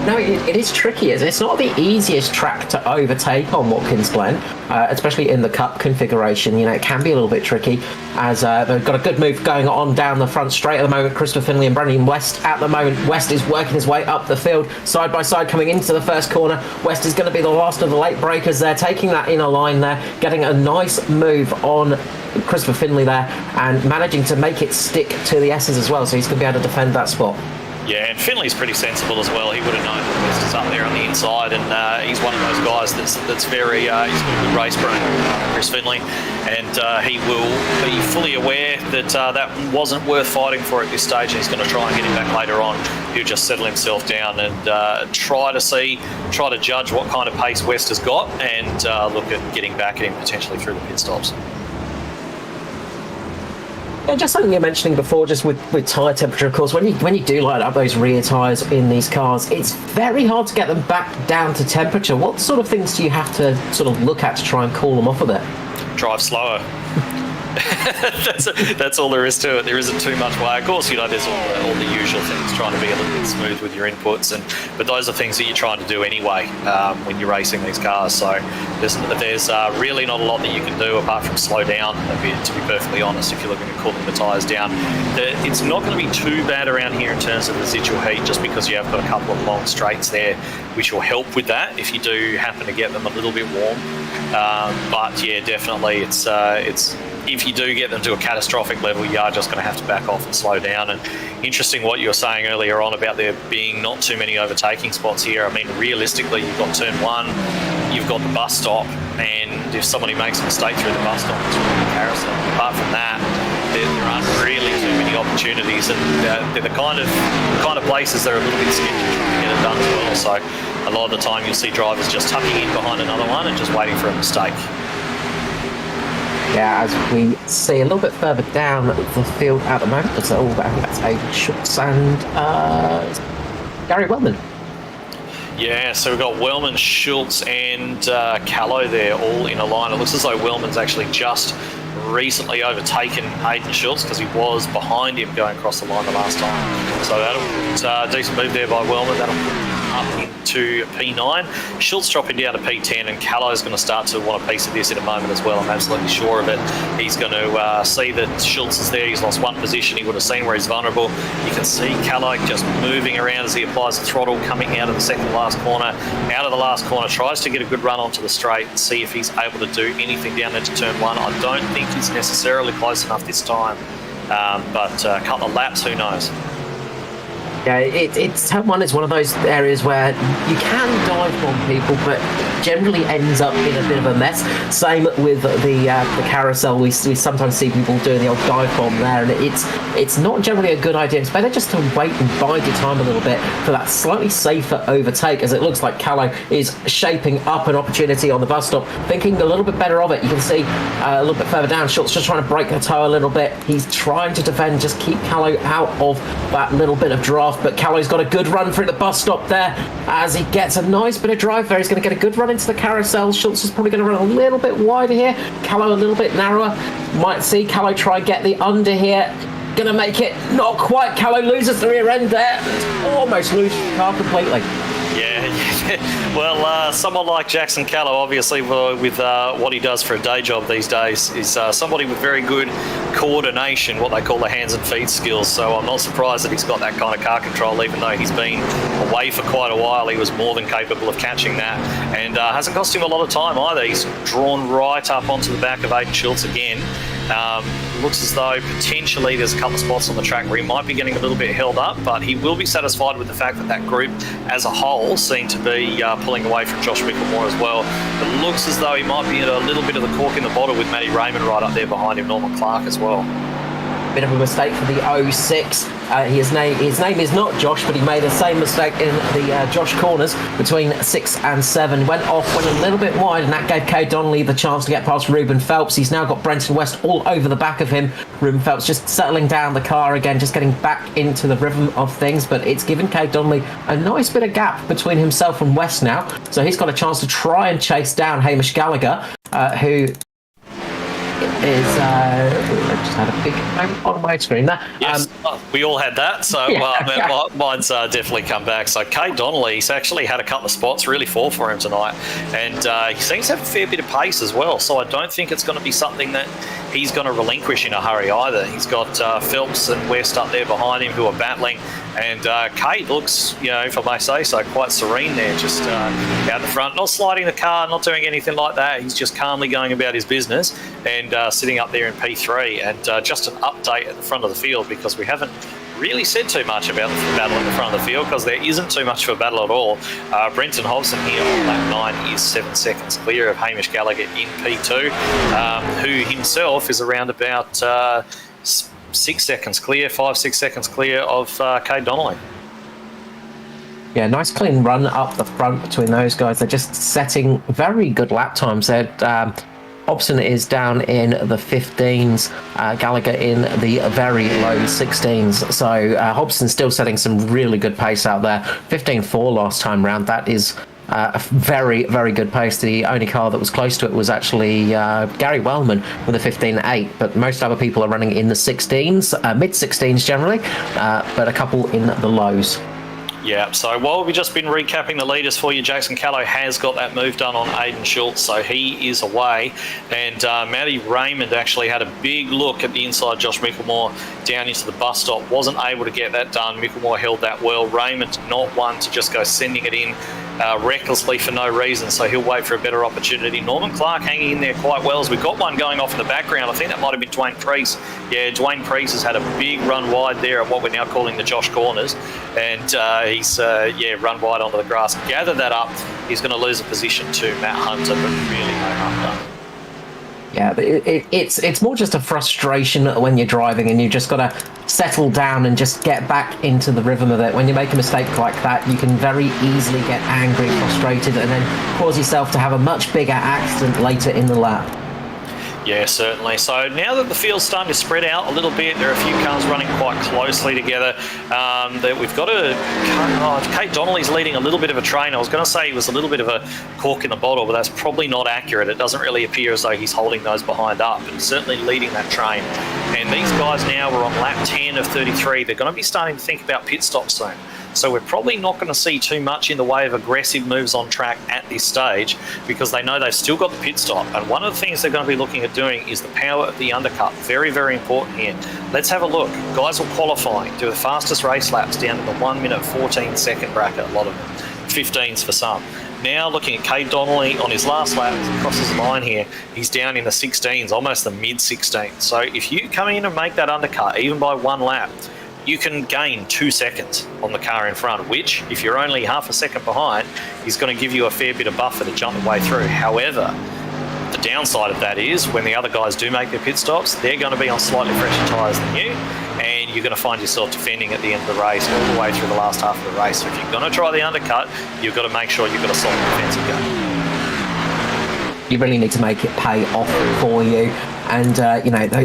no, it is tricky. It's not the easiest track to overtake on Watkins Glen, especially in the Cup configuration. You know, it can be a little bit tricky, as they've got a good move going on down the front straight at the moment. Christopher Finley and Brendan West at the moment. West is working his way up the field, side by side, coming into the first corner. West is going to be the last of the late breakers there, taking that inner line there, getting a nice move on Christopher Finley there, and managing to make it stick to the S's as well, so he's going to be able to defend that spot. Yeah, and Finley's pretty sensible as well. He would have known that West is up there on the inside, and he's one of those guys that's very, he's got a good race brain, Chris Finley, and he will be fully aware that that wasn't worth fighting for at this stage, and he's going to try and get him back later on. He'll just settle himself down and try to judge what kind of pace West has got, and look at getting back at him potentially through the pit stops. Yeah, just something you're mentioning before, just with tyre temperature, of course, when you do light up those rear tyres in these cars, it's very hard to get them back down to temperature. What sort of things do you have to sort of look at to try and cool them off a bit? Drive slower. That's all there is to it. There isn't too much way. Of course, you know, there's all the usual things, trying to be a little bit smooth with your inputs, but those are things that you're trying to do anyway when you're racing these cars. So there's really not a lot that you can do apart from slow down, to be perfectly honest, if you're looking at cooling the tyres down. It's not going to be too bad around here in terms of residual heat, just because you have got a couple of long straights there, which will help with that if you do happen to get them a little bit warm. But yeah, definitely it's if you do get them to a catastrophic level, you are just going to have to back off and slow down. And interesting what you were saying earlier on about there being not too many overtaking spots here. I mean, realistically, you've got turn 1, you've got the bus stop, and if somebody makes a mistake through the bus stop, it's really a carousel. Apart from that, there aren't really too many opportunities, and they're the kind of places that are a little bit sketchy trying to get it done as well. So a lot of the time you'll see drivers just tucking in behind another one and just waiting for a mistake. Yeah, as we see a little bit further down the field at the moment, I think that's Aidan Schultz and Gary Wellman. Yeah, so we've got Wellman, Schultz and Callow there all in a line. It looks as though Wellman's actually just recently overtaken Aidan Schultz, because he was behind him going across the line the last time. So that'll decent move there by Wellman. That'll put him up into P9. Schultz dropping down to P10, and Callow's going to start to want a piece of this in a moment as well. I'm absolutely sure of it. He's going to see that Schultz is there. He's lost one position. He would have seen where he's vulnerable. You can see Callow just moving around as he applies the throttle, coming out of the second last corner. Out of the last corner, tries to get a good run onto the straight and see if he's able to do anything down into turn 1. I don't think he's necessarily close enough this time, but a couple of laps, who knows? Yeah, turn 1 is one of those areas where you can dive bomb people, but generally ends up in a bit of a mess. Same with the carousel. We sometimes see people doing the old dive bomb there, and it's not generally a good idea. It's better just to wait and bide your time a little bit for that slightly safer overtake, as it looks like Callow is shaping up an opportunity on the bus stop, thinking a little bit better of it. You can see a little bit further down, Schultz just trying to break the toe a little bit. He's trying to defend, just keep Callow out of that little bit of draft. But Callow's got a good run through the bus stop there as he gets a nice bit of drive there. He's going to get a good run into the carousel. Schultz is probably going to run a little bit wider here. Callow a little bit narrower. Might see Callow try and get the under here. Going to make it not quite. Callow loses the rear end there. Almost loses the car completely. Yeah. Well, someone like Jackson Callow, obviously, with what he does for a day job these days, is somebody with very good coordination, what they call the hands and feet skills. So I'm not surprised that he's got that kind of car control, even though he's been away for quite a while. He was more than capable of catching that, and hasn't cost him a lot of time either. He's drawn right up onto the back of Aiden Schultz again. Looks as though potentially there's a couple of spots on the track where he might be getting a little bit held up, but he will be satisfied with the fact that that group as a whole seem to be pulling away from Josh Mickelmore as well. It looks as though he might be at a little bit of the cork in the bottle with Matty Raymond right up there behind him, Norman Clark as well. Bit of a mistake for the 06. His name is not Josh, but he made the same mistake in the Josh corners between 6 and 7. Went a little bit wide, and that gave Kay Donnelly the chance to get past Ruben Phelps. He's now got Brenton West all over the back of him. Ruben Phelps just settling down the car again, just getting back into the rhythm of things, but it's given Kay Donnelly a nice bit of gap between himself and West now, so he's got a chance to try and chase down Hamish Gallagher, who is I just had a big moment on my screen there. Yes, we all had that, so mine's definitely come back. So Kay Donnelly's actually had a couple of spots really fall for him tonight, and he seems to have a fair bit of pace as well, so I don't think it's going to be something that he's going to relinquish in a hurry either. He's got Phelps and West up there behind him who are battling, and Kate looks, if I may say so, quite serene there, just out the front, not sliding the car, not doing anything like that. He's just calmly going about his business and sitting up there in P3. And just an update at the front of the field, because we haven't really said too much about the battle in the front of the field, because there isn't too much of a battle at all. Brenton Hobson here on lap 9 is 7 seconds clear of Hamish Gallagher in P2, who himself is around about 6 seconds clear, 5-6 seconds clear of Kay Donnelly. Yeah, nice clean run up the front between those guys. They're just setting very good lap times. Hobson is down in the 15s, Gallagher in the very low 16s. So Hobson's still setting some really good pace out there. 15.4 last time round. That is a very, very good pace. The only car that was close to it was actually Gary Wellman with a 15.8, but most other people are running in the 16s, mid-16s generally, but a couple in the lows. Yeah, so while we've just been recapping the leaders for you, Jackson Callow has got that move done on Aiden Schultz, so he is away. And Matty Raymond actually had a big look at the inside Josh Mickelmore down into the bus stop. Wasn't able to get that done. Mickelmore held that well. Raymond not one to just go sending it in recklessly for no reason, so he'll wait for a better opportunity. Norman Clark hanging in there quite well, as we've got one going off in the background. I think that might have been Dwayne Preece. Yeah, Dwayne Preece has had a big run wide there at what we're now calling the Josh corners, and he's run wide onto the grass. Gather that up. He's going to lose a position to Matt Hunter, but really no harm done. Yeah, but it's more just a frustration when you're driving, and you just got to settle down and just get back into the rhythm of it. When you make a mistake like that, you can very easily get angry, frustrated, and then cause yourself to have a much bigger accident later in the lap. Yeah, certainly. So now that the field's starting to spread out a little bit, there are a few cars running quite closely together. We've got Kate Donnelly's leading a little bit of a train. I was going to say he was a little bit of a cork in the bottle, but that's probably not accurate. It doesn't really appear as though he's holding those behind up, but certainly leading that train. And these guys now are on lap 10 of 33. They're going to be starting to think about pit stops soon. So we're probably not going to see too much in the way of aggressive moves on track at this stage, because they know they've still got the pit stop. And one of the things they're going to be looking at doing is the power of the undercut. Very, very important here. Let's have a look. Guys will qualifying, do the fastest race laps down in the 1 minute 14 second bracket, a lot of them, 15s for some. Now looking at Kay Donnelly on his last lap as he crosses the line here, he's down in the 16s, almost the mid-16s. So if you come in and make that undercut, even by one lap, you can gain 2 seconds on the car in front, which, if you're only half a second behind, is going to give you a fair bit of buffer to jump the way through. However, the downside of that is when the other guys do make their pit stops, they're going to be on slightly fresher tyres than you, and you're going to find yourself defending at the end of the race all the way through the last half of the race. So if you're going to try the undercut, you've got to make sure you've got a solid defensive game. You really need to make it pay off for you. And,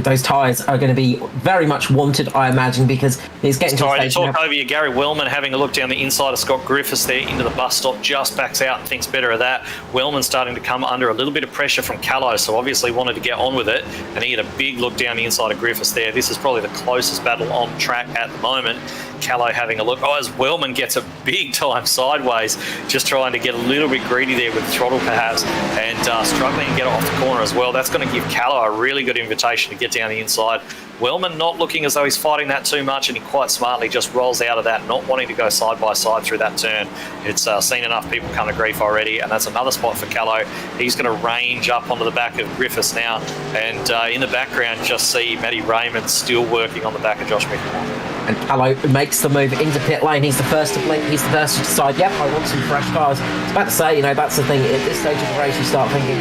those tyres are going to be very much wanted, I imagine, because he's getting to the stage... Sorry to talk over you. Gary Wellman having a look down the inside of Scott Griffiths there into the bus stop, just backs out and thinks better of that. Wellman starting to come under a little bit of pressure from Callow, so obviously wanted to get on with it, and he had a big look down the inside of Griffiths there. This is probably the closest battle on track at the moment. Callow having a look. Oh, as Wellman gets a big time sideways, just trying to get a little bit greedy there with the throttle perhaps, and struggling to get it off the corner as well. That's going to give Callow a really good invitation to get down the inside. Wellman not looking as though he's fighting that too much, and he quite smartly just rolls out of that, not wanting to go side by side through that turn. It's seen enough people come to grief already, and that's another spot for Callow. He's going to range up onto the back of Griffiths now, and in the background just see Matty Raymond still working on the back of Josh Mickelmore. And Callow makes the move into pit lane. He's the first to blink. He's the first to decide, yep, I want some fresh tyres. I was about to say, that's the thing. At this stage of the race, you start thinking,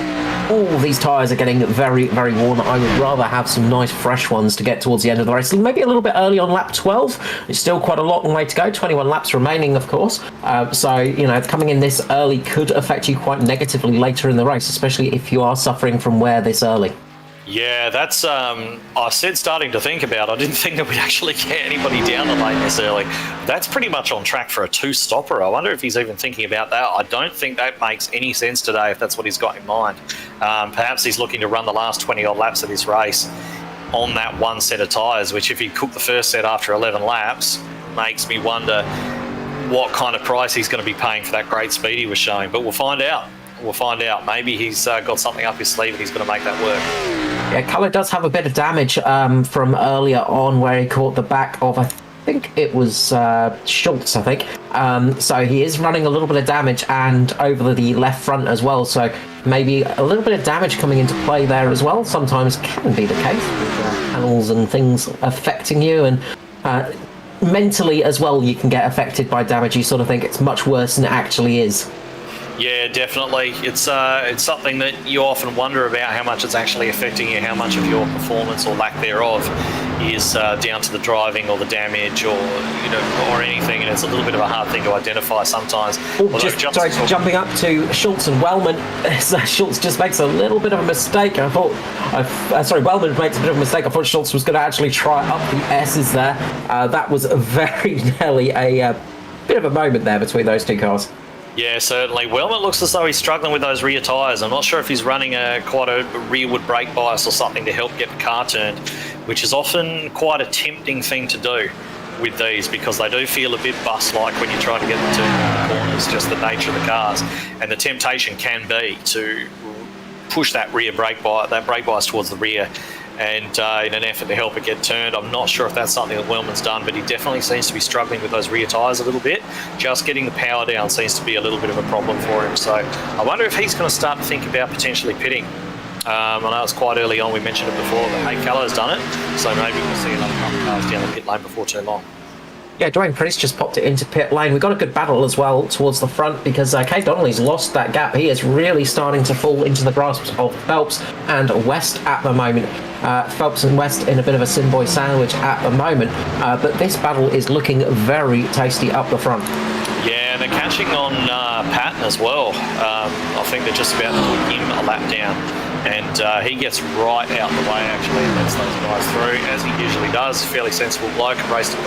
all these tyres are getting very, very worn. I would rather have some nice fresh ones to get towards the end of the race. Maybe a little bit early on lap 12. It's still quite a long way to go. 21 laps remaining, of course. So, coming in this early could affect you quite negatively later in the race, especially if you are suffering from wear this early. Yeah, that's, I said starting to think about, I didn't think that we'd actually get anybody down the lane this early. That's pretty much on track for a two-stopper. I wonder if he's even thinking about that. I don't think that makes any sense today if that's what he's got in mind. Perhaps he's looking to run the last 20-odd laps of this race on that one set of tyres, which if he cooked the first set after 11 laps, makes me wonder what kind of price he's going to be paying for that great speed he was showing. But we'll find out. Maybe he's got something up his sleeve and he's going to make that work. Yeah, Callow does have a bit of damage from earlier on where he caught the back of, I think it was Schultz, I think. So he is running a little bit of damage and over the left front as well. So maybe a little bit of damage coming into play there as well. Sometimes can be the case with panels and things affecting you. And mentally as well, you can get affected by damage. You sort of think it's much worse than it actually is. Yeah, definitely. It's something that you often wonder about, how much it's actually affecting you, how much of your performance or lack thereof is down to the driving or the damage or anything, and it's a little bit of a hard thing to identify sometimes. Jumping up to Schultz and Wellman. Schultz just makes a little bit of a mistake. Wellman makes a bit of a mistake. I thought Schultz was going to actually try up the S's there. That was very nearly a bit of a moment there between those two cars. Yeah, certainly. Wellman looks as though he's struggling with those rear tyres. I'm not sure if he's running quite a rearward brake bias or something to help get the car turned, which is often quite a tempting thing to do with these because they do feel a bit bus-like when you try to get them turned in the corners, just the nature of the cars. And the temptation can be to push that rear brake bias towards the rear and in an effort to help it get turned. I'm not sure if that's something that Wellman's done, but he definitely seems to be struggling with those rear tyres a little bit. Just getting the power down seems to be a little bit of a problem for him. So I wonder if he's going to start to think about potentially pitting. I know it's quite early on, we mentioned it before, but hey, Callow's done it, so maybe we'll see another couple of cars down the pit lane before too long. Yeah, Dwayne Priest just popped it into pit lane. We got a good battle as well towards the front because Kate Donnelly's lost that gap. He is really starting to fall into the grasp of Phelps and West at the moment. Phelps and West in a bit of a sin boy sandwich at the moment, but this battle is looking very tasty up the front. Yeah, they're catching on Patton as well. I think they're just about to put him a lap down. And he gets right out the way, actually, and lets those guys through, as he usually does. Fairly sensible bloke, raced him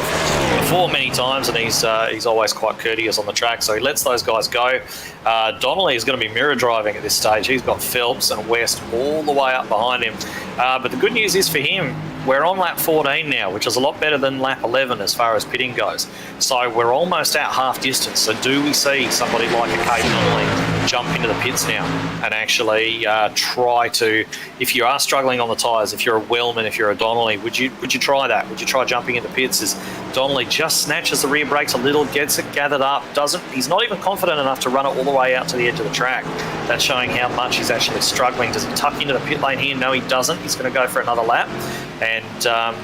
before many times, and he's always quite courteous on the track, so he lets those guys go. Donnelly is going to be mirror driving at this stage. He's got Phelps and West all the way up behind him. But the good news is for him, we're on lap 14 now, which is a lot better than lap 11 as far as pitting goes. So we're almost at half distance. So do we see somebody like a Kate Donnelly jump into the pits now and actually try to, if you are struggling on the tyres, if you're a Wellman, if you're a Donnelly, would you try that? Would you try jumping into pits? As Donnelly just snatches the rear brakes a little, gets it gathered up, he's not even confident enough to run it all the way out to the edge of the track. That's showing how much he's actually struggling. Does he tuck into the pit lane here? No, he doesn't. He's going to go for another lap and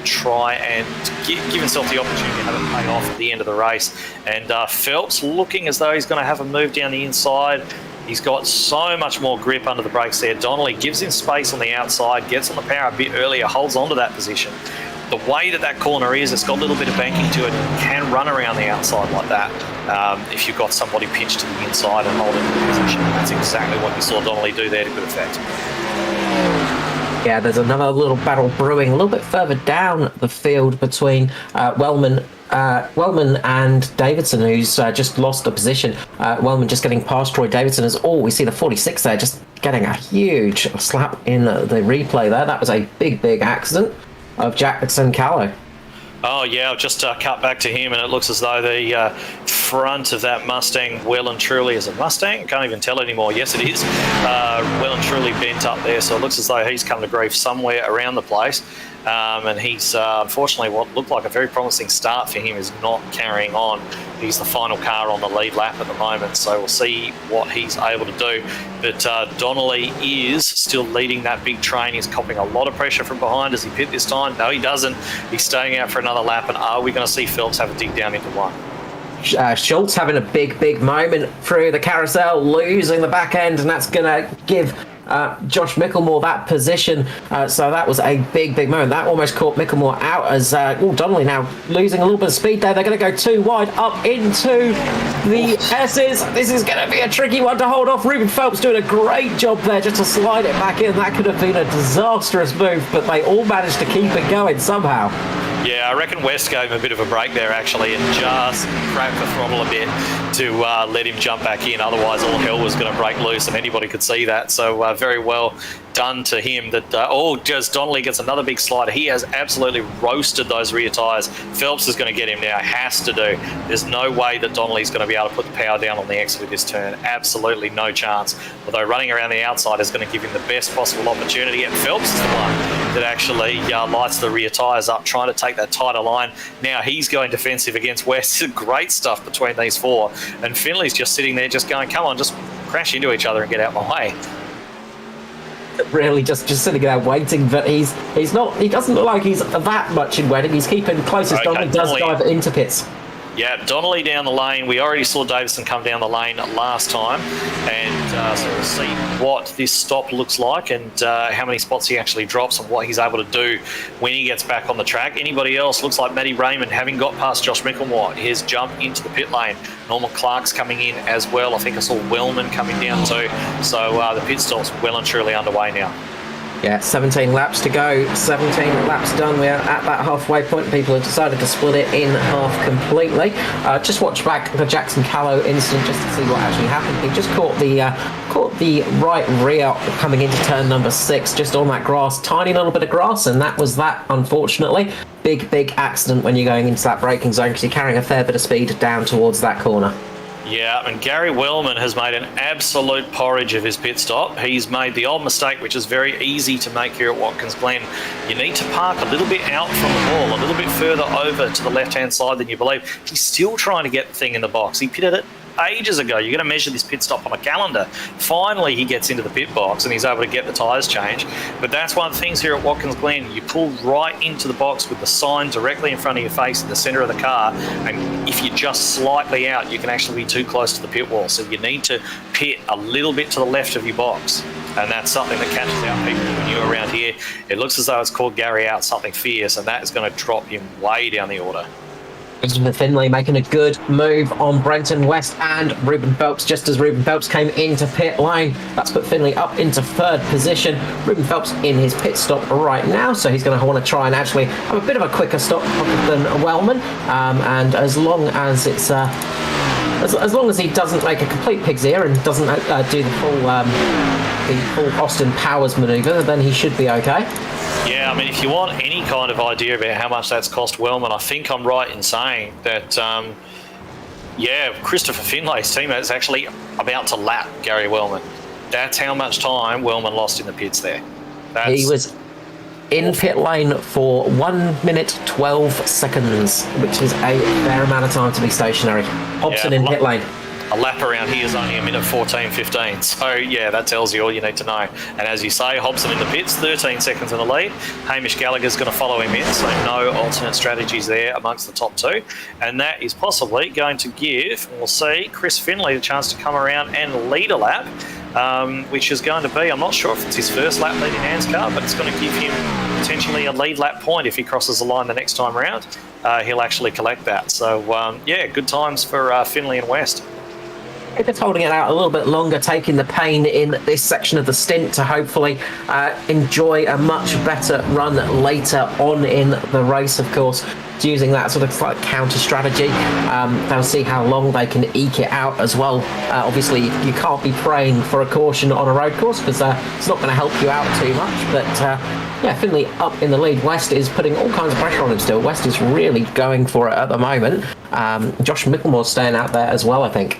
try and give himself the opportunity to have it pay off at the end of the race. And Phelps looking as though he's going to have a move down the inside. He's got so much more grip under the brakes there. Donnelly gives him space on the outside, gets on the power a bit earlier, holds on to that position. The way that corner is, it's got a little bit of banking to it. You can run around the outside like that if you've got somebody pinched to the inside and holding the position. That's exactly what you saw Donnelly do there to good effect. Yeah, there's another little battle brewing a little bit further down the field between Wellman and Davidson, who's just lost a position. Wellman just getting past Troy Davidson as we see the 46 there, just getting a huge slap in the replay there. That was a big accident of Jackson Callow. Oh, yeah, I've just cut back to him, and it looks as though the front of that Mustang well and truly is a Mustang. Can't even tell anymore. Yes, it is. Well and truly bent up there, so it looks as though he's come to grief somewhere around the place. And he's unfortunately, what looked like a very promising start for him is not carrying on. He's the final car on the lead lap at the moment, so we'll see what he's able to do. But Donnelly is still leading that big train. He's copping a lot of pressure from behind. Does he pit this time? No, he doesn't. He's staying out for another lap, and are we going to see Phelps have a dig down into one? Schultz having a big moment through the carousel, losing the back end, and that's going to give Josh Micklemore that position. So that was a big moment. That almost caught Micklemore out as Donnelly now losing a little bit of speed there. They're going to go too wide up into the S's. This is going to be a tricky one to hold off. Ruben Phelps doing a great job there just to slide it back in. That could have been a disastrous move, but they all managed to keep it going somehow. Yeah, I reckon West gave him a bit of a break there, actually, and just cracked the throttle a bit to let him jump back in. Otherwise, all hell was going to break loose, and anybody could see that. So very well done to him. That just Donnelly gets another big slider. He has absolutely roasted those rear tyres. Phelps is going to get him now. Has to do. There's no way that Donnelly's going to be able to put the power down on the exit of this turn. Absolutely no chance. Although running around the outside is going to give him the best possible opportunity, and Phelps is the one that actually lights the rear tyres up, trying to take that tighter line. Now he's going defensive against West. Great stuff between these four. And Finley's just sitting there just going, come on, just crash into each other and get out my way. Really just sitting there waiting, but he doesn't look like he's that much in waiting. He's keeping close as Donnelly does dive into pits. Yeah, Donnelly down the lane. We already saw Davison come down the lane last time, and so we'll see what this stop looks like and how many spots he actually drops and what he's able to do when he gets back on the track. Anybody else? Looks like Matty Raymond, having got past Josh Micklemore, his jump into the pit lane. Norman Clark's coming in as well. I think I saw Wellman coming down too. So the pit stop's well and truly underway now. Yeah, 17 laps to go, 17 laps done. We're at that halfway point. People have decided to split it in half completely. Just watch back the Jackson Callow incident just to see what actually happened. He just caught the right rear coming into turn number 6, just on that grass, tiny little bit of grass, and that was that, unfortunately. Big accident when you're going into that braking zone because you're carrying a fair bit of speed down towards that corner. Yeah, and Gary Wellman has made an absolute porridge of his pit stop. He's made the old mistake, which is very easy to make here at Watkins Glen. You need to park a little bit out from the wall, a little bit further over to the left-hand side than you believe. He's still trying to get the thing in the box. He pitted it ages ago. You're going to measure this pit stop on a calendar. Finally, he gets into the pit box and he's able to get the tyres changed. But that's one of the things here at Watkins Glen. You pull right into the box with the sign directly in front of your face in the centre of the car, and if you're just slightly out, you can actually be too close to the pit wall. So you need to pit a little bit to the left of your box. And that's something that catches out people when you're around here. It looks as though it's called Gary out something fierce, and that is going to drop him way down the order. Finley making a good move on Brenton West and Ruben Phelps just as Ruben Phelps came into pit lane. That's put Finley up into third position. Ruben Phelps in his pit stop right now, so he's going to want to try and actually have a bit of a quicker stop than Wellman. And as long as it's as long as he doesn't make a complete pig's ear and doesn't do the full Austin Powers manoeuvre, then he should be okay. Yeah, I mean, if you want any kind of idea about how much that's cost Wellman, I think I'm right in saying that, Christopher Finlay's teammate is actually about to lap Gary Wellman. That's how much time Wellman lost in the pits there. He was in pit lane for 1 minute 12 seconds, which is a fair amount of time to be stationary. Hobson in pit lane. A lap around here is only a minute 14, 15. So, yeah, that tells you all you need to know. And as you say, Hobson in the pits, 13 seconds in the lead. Hamish Gallagher's going to follow him in, so no alternate strategies there amongst the top two. And that is possibly going to give, we'll see, Chris Finlay the chance to come around and lead a lap, which is going to be, I'm not sure if it's his first lap leading Anzcar, but it's going to give him potentially a lead lap point if he crosses the line the next time around. He'll actually collect that. So, good times for Finlay and West. Just holding it out a little bit longer, taking the pain in this section of the stint to hopefully enjoy a much better run later on in the race, of course. using that sort of like counter strategy. They'll see how long they can eke it out as well. Obviously, you can't be praying for a caution on a road course because it's not going to help you out too much. But yeah, Finley up in the lead. West is putting all kinds of pressure on him still. West is really going for it at the moment. Josh Micklemore's staying out there as well, I think.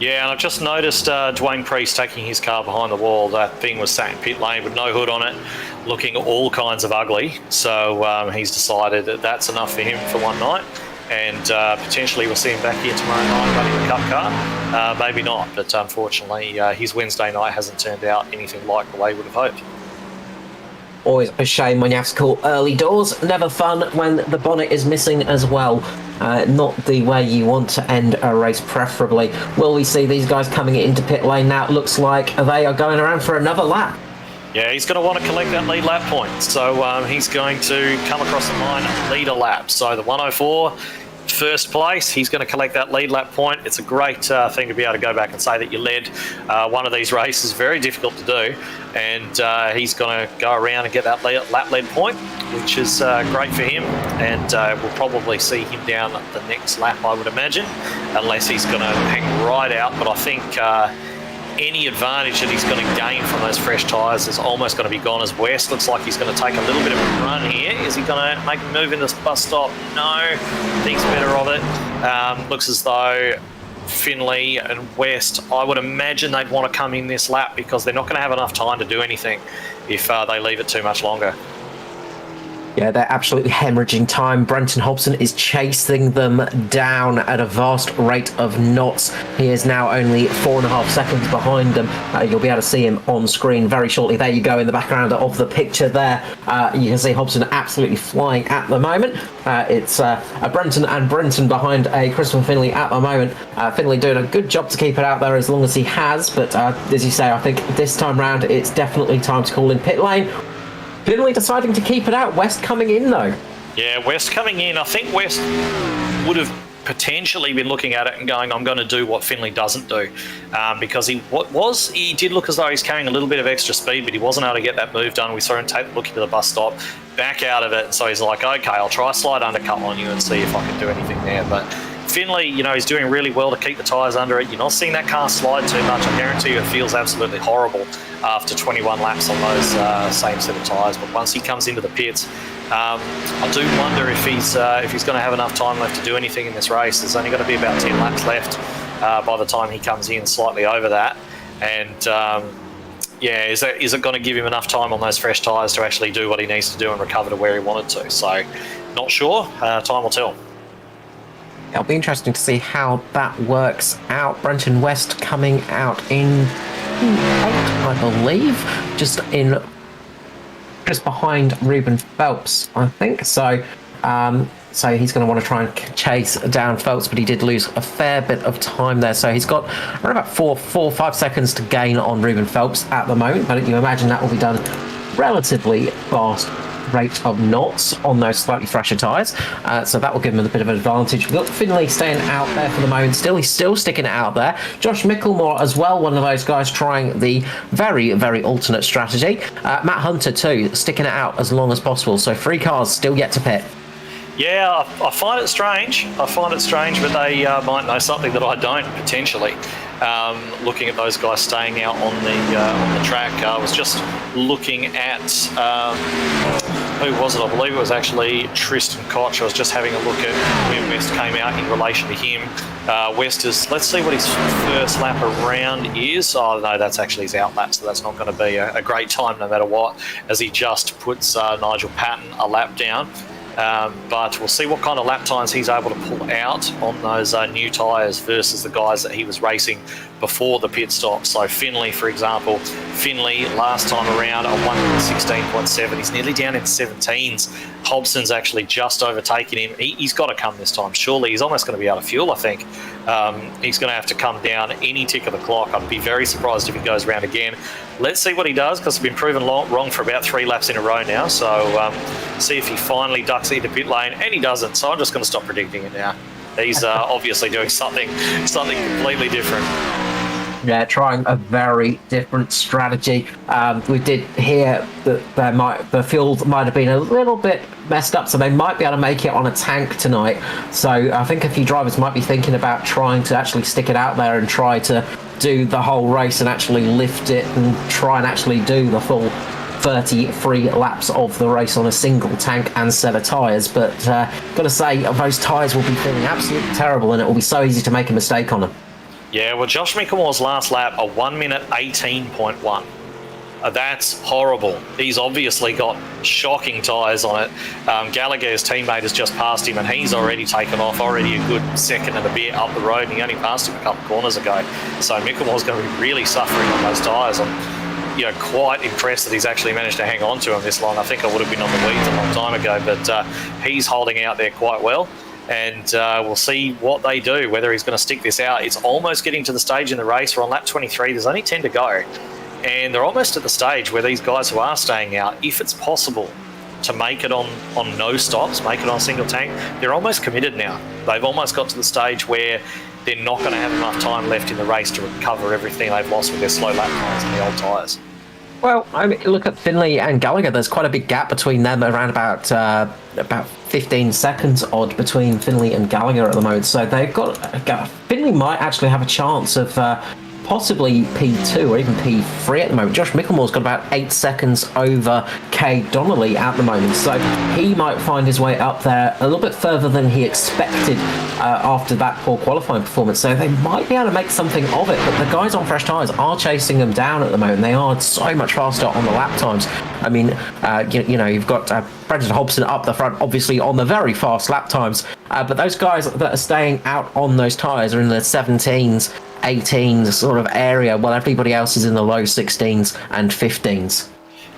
Yeah, and I've just noticed Dwayne Priest taking his car behind the wall. That thing was sat in pit lane with no hood on it, looking all kinds of ugly. So he's decided that that's enough for him for one night. And potentially we'll see him back here tomorrow night running the Cup car. Maybe not, but unfortunately his Wednesday night hasn't turned out anything like the way we would have hoped. Always a shame when you have to call early doors. Never fun when the bonnet is missing as well. Not the way you want to end a race, preferably. Will we see these guys coming into pit lane now? It looks like they are going around for another lap. Yeah, he's going to want to collect that lead lap point. So he's going to come across the line, lead a lap. So the 104, first place, he's going to collect that lead lap point. It's a great thing to be able to go back and say that you led one of these races. Very difficult to do. And he's going to go around and get that lap lead point, which is great for him. And we'll probably see him down the next lap, I would imagine, unless he's going to hang right out. But I think any advantage that he's going to gain from those fresh tyres is almost going to be gone, as West looks like he's going to take a little bit of a run here. Is he going to make a move in this bus stop? No, thinks better of it. Looks as though Finley and West, I would imagine they'd want to come in this lap because they're not going to have enough time to do anything if they leave it too much longer. Yeah, they're absolutely hemorrhaging time. Brenton Hobson is chasing them down at a vast rate of knots. He is now only 4.5 seconds behind them. You'll be able to see him on screen very shortly. There you go in the background of the picture there. You can see Hobson absolutely flying at the moment. It's a Brenton and Brenton behind a Christopher Finley at the moment. Finley doing a good job to keep it out there as long as he has. But as you say, I think this time round it's definitely time to call in pit lane. Finley deciding to keep it out. West coming in, though. Yeah, West coming in. I think West would have potentially been looking at it and going, I'm going to do what Finley doesn't do. Because he did look as though he's carrying a little bit of extra speed, but he wasn't able to get that move done. We saw him take a look into the bus stop, back out of it. So he's like, okay, I'll try a slide undercut on you and see if I can do anything there. But Finley, he's doing really well to keep the tyres under it. You're not seeing that car slide too much. I guarantee you it feels absolutely horrible after 21 laps on those same set of tyres. But once he comes into the pits, I do wonder if he's going to have enough time left to do anything in this race. There's only going to be about 10 laps left by the time he comes in, slightly over that. And is it going to give him enough time on those fresh tyres to actually do what he needs to do and recover to where he wanted to? So, not sure. Time will tell. It'll be interesting to see how that works out. Brenton West coming out in 8th, I believe, just behind Ruben Phelps, I think. So he's going to want to try and chase down Phelps, but he did lose a fair bit of time there. So he's got around about 4 or 5 seconds to gain on Ruben Phelps at the moment, but you imagine that will be done relatively fast rate of knots on those slightly fresher tyres, so that will give him a bit of an advantage. We've got Finley staying out there for the moment. He's still sticking it out there. Josh Micklemore as well, one of those guys trying the very, very alternate strategy. Matt Hunter too, sticking it out as long as possible. So 3 cars still yet to pit. Yeah, I find it strange. But they might know something that I don't, potentially. Looking at those guys staying out on the track, I was just looking at who was it? I believe it was actually Tristan Koch. I was just having a look at where West came out in relation to him. West is, let's see what his first lap around is. Oh no, that's actually his out lap, so that's not going to be a great time no matter what, as he just puts Nigel Patton a lap down. But we'll see what kind of lap times he's able to pull out on those new tyres versus the guys that he was racing before the pit stop. So Finley, for example, last time around a 1:16.7. He's nearly down in 17s. Hobson's actually just overtaken him. He's got to come this time. Surely he's almost going to be out of fuel, I think. He's going to have to come down any tick of the clock. I'd be very surprised if he goes around again. Let's see what he does, because he's been proven wrong for about 3 laps in a row now. So see if he finally ducks into pit lane, and he doesn't. So I'm just going to stop predicting it now. He's obviously doing something completely different. Yeah, trying a very different strategy. We did hear that the field might have been a little bit messed up, so they might be able to make it on a tank tonight. So I think a few drivers might be thinking about trying to actually stick it out there and try to do the whole race and actually lift it and try and actually do the full 33 laps of the race on a single tank and set of tyres. But gotta say, those tyres will be feeling absolutely terrible, and it will be so easy to make a mistake on them. Yeah, well, Josh Micklemore's last lap, a 1 minute 18.1. That's horrible. He's obviously got shocking tyres on it. Gallagher's teammate has just passed him, and he's already taken off, already a good second and a bit up the road, and he only passed him a couple of corners ago. So Micklemore's going to be really suffering on those tyres. I'm quite impressed that he's actually managed to hang on to him this long. I think I would have been on the weeds a long time ago, but he's holding out there quite well. And we'll see what they do, whether he's going to stick this out. It's almost getting to the stage in the race. We're on lap 23. There's only 10 to go. And they're almost at the stage where these guys who are staying out, if it's possible to make it on no stops, make it on a single tank, they're almost committed now. They've almost got to the stage where they're not going to have enough time left in the race to recover everything they've lost with their slow lap times and the old tyres. Well, I mean, look at Finley and Gallagher. There's quite a big gap between them, around about 15 seconds odd between Finley and Gallagher at the moment. So they've got Finley might actually have a chance of possibly P2 or even P3 at the moment. Josh Micklemore's got about 8 seconds over Kay Donnelly at the moment, so he might find his way up there a little bit further than he expected after that poor qualifying performance. So they might be able to make something of it, but the guys on fresh tyres are chasing them down at the moment. They are so much faster on the lap times. I mean, you've got Brendan Hobson up the front, obviously on the very fast lap times, but those guys that are staying out on those tyres are in the 17s, 18s sort of area, while everybody else is in the low 16s and 15s.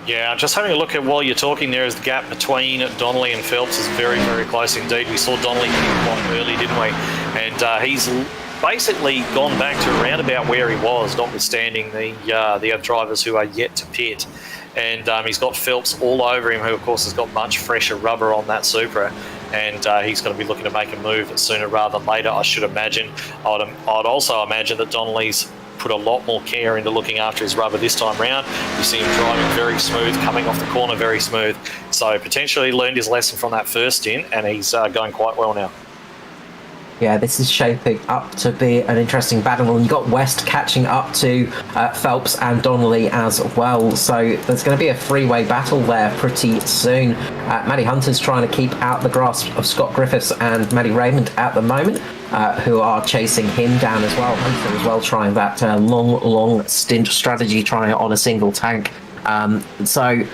Yeah, just having a look at while you're talking there, is the gap between Donnelly and Phelps is very, very close indeed. We saw Donnelly hitting quite early, didn't we? And he's basically gone back to around about where he was, notwithstanding the other drivers who are yet to pit. And he's got Phelps all over him, who of course has got much fresher rubber on that Supra. And he's going to be looking to make a move sooner rather than later, I should imagine. I'd also imagine that Donnelly's put a lot more care into looking after his rubber this time round. You see him driving very smooth, coming off the corner very smooth. So potentially learned his lesson from that first stint, and he's going quite well now. Yeah, this is shaping up to be an interesting battle, and you've got West catching up to Phelps and Donnelly as well, so there's going to be a three-way battle there pretty soon. Matty Hunter's trying to keep out the grasp of Scott Griffiths and Matty Raymond at the moment, who are chasing him down as well. Hunter as well trying that long stint strategy, trying it on a single tank. So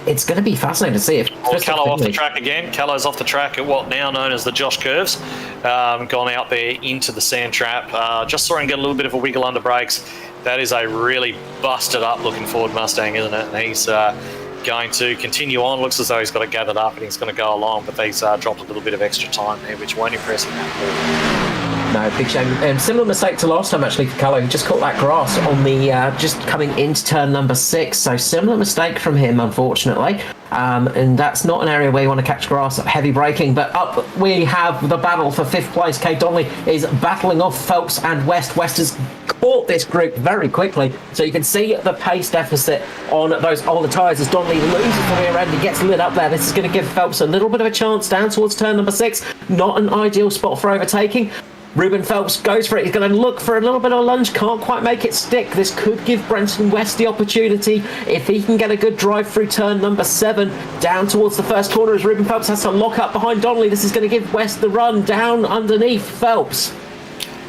it's going to be fascinating to see if... Callow off the track again. Callow's off the track at what now known as the Josh Curves. Gone out there into the sand trap. Just saw him get a little bit of a wiggle under brakes. That is a really busted up looking Ford Mustang, isn't it? And he's going to continue on. Looks as though he's got it gathered up and he's going to go along, but he's dropped a little bit of extra time there, which won't impress him that much. No, big shame. Similar mistake to last time, actually, for Callow. He just caught that grass on the just coming into turn number 6. So similar mistake from him, unfortunately. And that's not an area where you want to catch grass at heavy braking. But up we have the battle for 5th place. Kay Donnelly is battling off Phelps and West. West has caught this group very quickly. So you can see the pace deficit on those older tyres as Donnelly loses the rear end. He gets lit up there. This is going to give Phelps a little bit of a chance down towards turn number 6. Not an ideal spot for overtaking. Ruben Phelps goes for it. He's going to look for a little bit of lunge. Can't quite make it stick. This could give Brenton West the opportunity if he can get a good drive through turn number 7 down towards the first corner as Ruben Phelps has to lock up behind Donnelly. This is going to give West the run down underneath Phelps.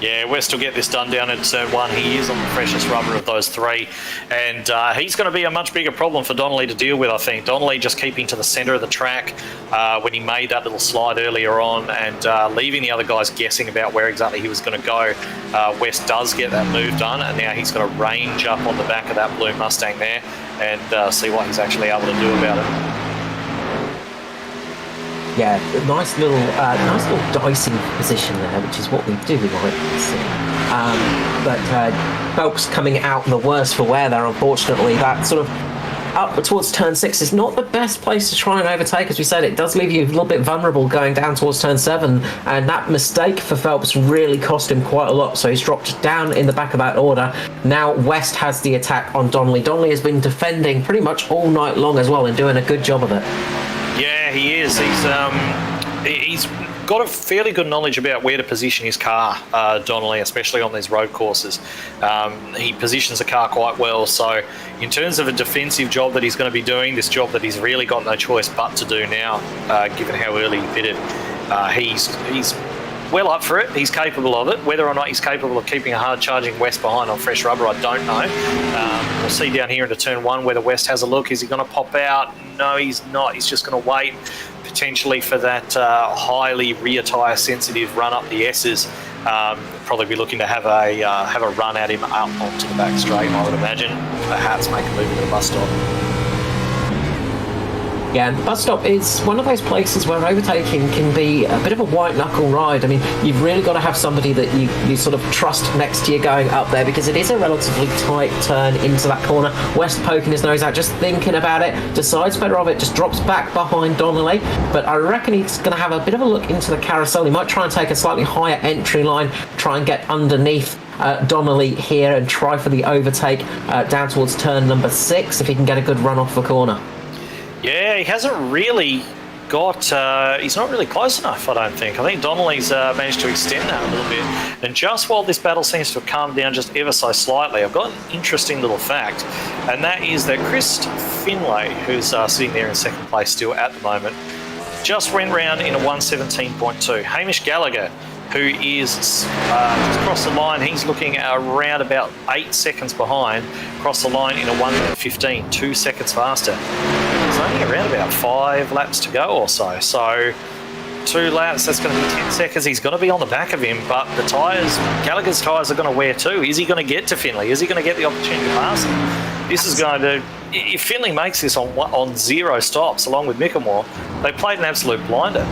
Yeah, West will get this done down in turn 1. He is on the freshest rubber of those 3. And he's going to be a much bigger problem for Donnelly to deal with, I think. Donnelly just keeping to the centre of the track when he made that little slide earlier on and leaving the other guys guessing about where exactly he was going to go. West does get that move done, and now he's going to range up on the back of that blue Mustang there and see what he's actually able to do about it. Yeah, nice little dicing position there, which is what we do like to see. But Phelps coming out the worse for wear there, unfortunately. That sort of up towards turn 6 is not the best place to try and overtake. As we said, it does leave you a little bit vulnerable going down towards turn 7, and that mistake for Phelps really cost him quite a lot, so he's dropped down in the back of that order. Now West has the attack on Donnelly. Donnelly has been defending pretty much all night long as well and doing a good job of it. Yeah, he is. He's got a fairly good knowledge about where to position his car, Donnelly, especially on these road courses. He positions the car quite well, so in terms of a defensive job that he's going to be doing, this job that he's really got no choice but to do now, given how early he pitted, he's well up for it. He's capable of it. Whether or not he's capable of keeping a hard charging West behind on fresh rubber, I don't know. We'll see down here into turn 1 whether West has a look. Is he going to pop out? No, he's not. He's just going to wait potentially for that highly rear tyre sensitive run up the S's. Probably be looking to have a run at him up onto the back straight, I would imagine. Perhaps make a move into the bus stop. Yeah, and the bus stop is one of those places where overtaking can be a bit of a white-knuckle ride. I mean, you've really got to have somebody that you sort of trust next to you going up there, because it is a relatively tight turn into that corner. West poking his nose out, just thinking about it, decides better of it, just drops back behind Donnelly, but I reckon he's going to have a bit of a look into the carousel. He might try and take a slightly higher entry line, try and get underneath Donnelly here and try for the overtake down towards turn number 6 if he can get a good run off the corner. Yeah, he hasn't really got... he's not really close enough, I don't think. I think Donnelly's managed to extend that a little bit. And just while this battle seems to have calmed down just ever so slightly, I've got an interesting little fact, and that is that Chris Finlay, who's sitting there in second place still at the moment, just went round in a 1:17.2. Hamish Gallagher, who is just across the line, he's looking around about 8 seconds behind, across the line in a 1:15, 2 seconds faster. There's only around about 5 laps to go or so. So 2 laps, that's going to be 10 seconds. He's going to be on the back of him, but the tyres, Gallagher's tyres are going to wear too. Is he going to get to Finlay? Is he going to get the opportunity to pass him? This is going to... If Finlay makes this on 0 stops, along with Mickelmore, they played an absolute blinder.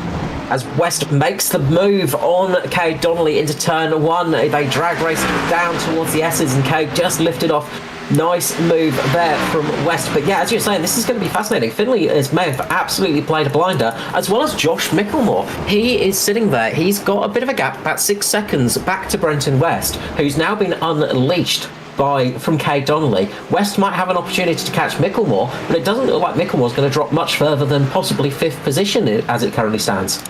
As West makes the move on Cade Donnelly into turn 1, they drag race down towards the S's, and Cade just lifted off. Nice move there from West. But yeah, as you're saying, this is going to be fascinating. Finlay may have absolutely played a blinder, as well as Josh Mickelmore. He is sitting there. He's got a bit of a gap, about 6 seconds back to Brenton West, who's now been unleashed from Cade Donnelly. West might have an opportunity to catch Mickelmore, but it doesn't look like Mickelmore's going to drop much further than possibly 5th position as it currently stands.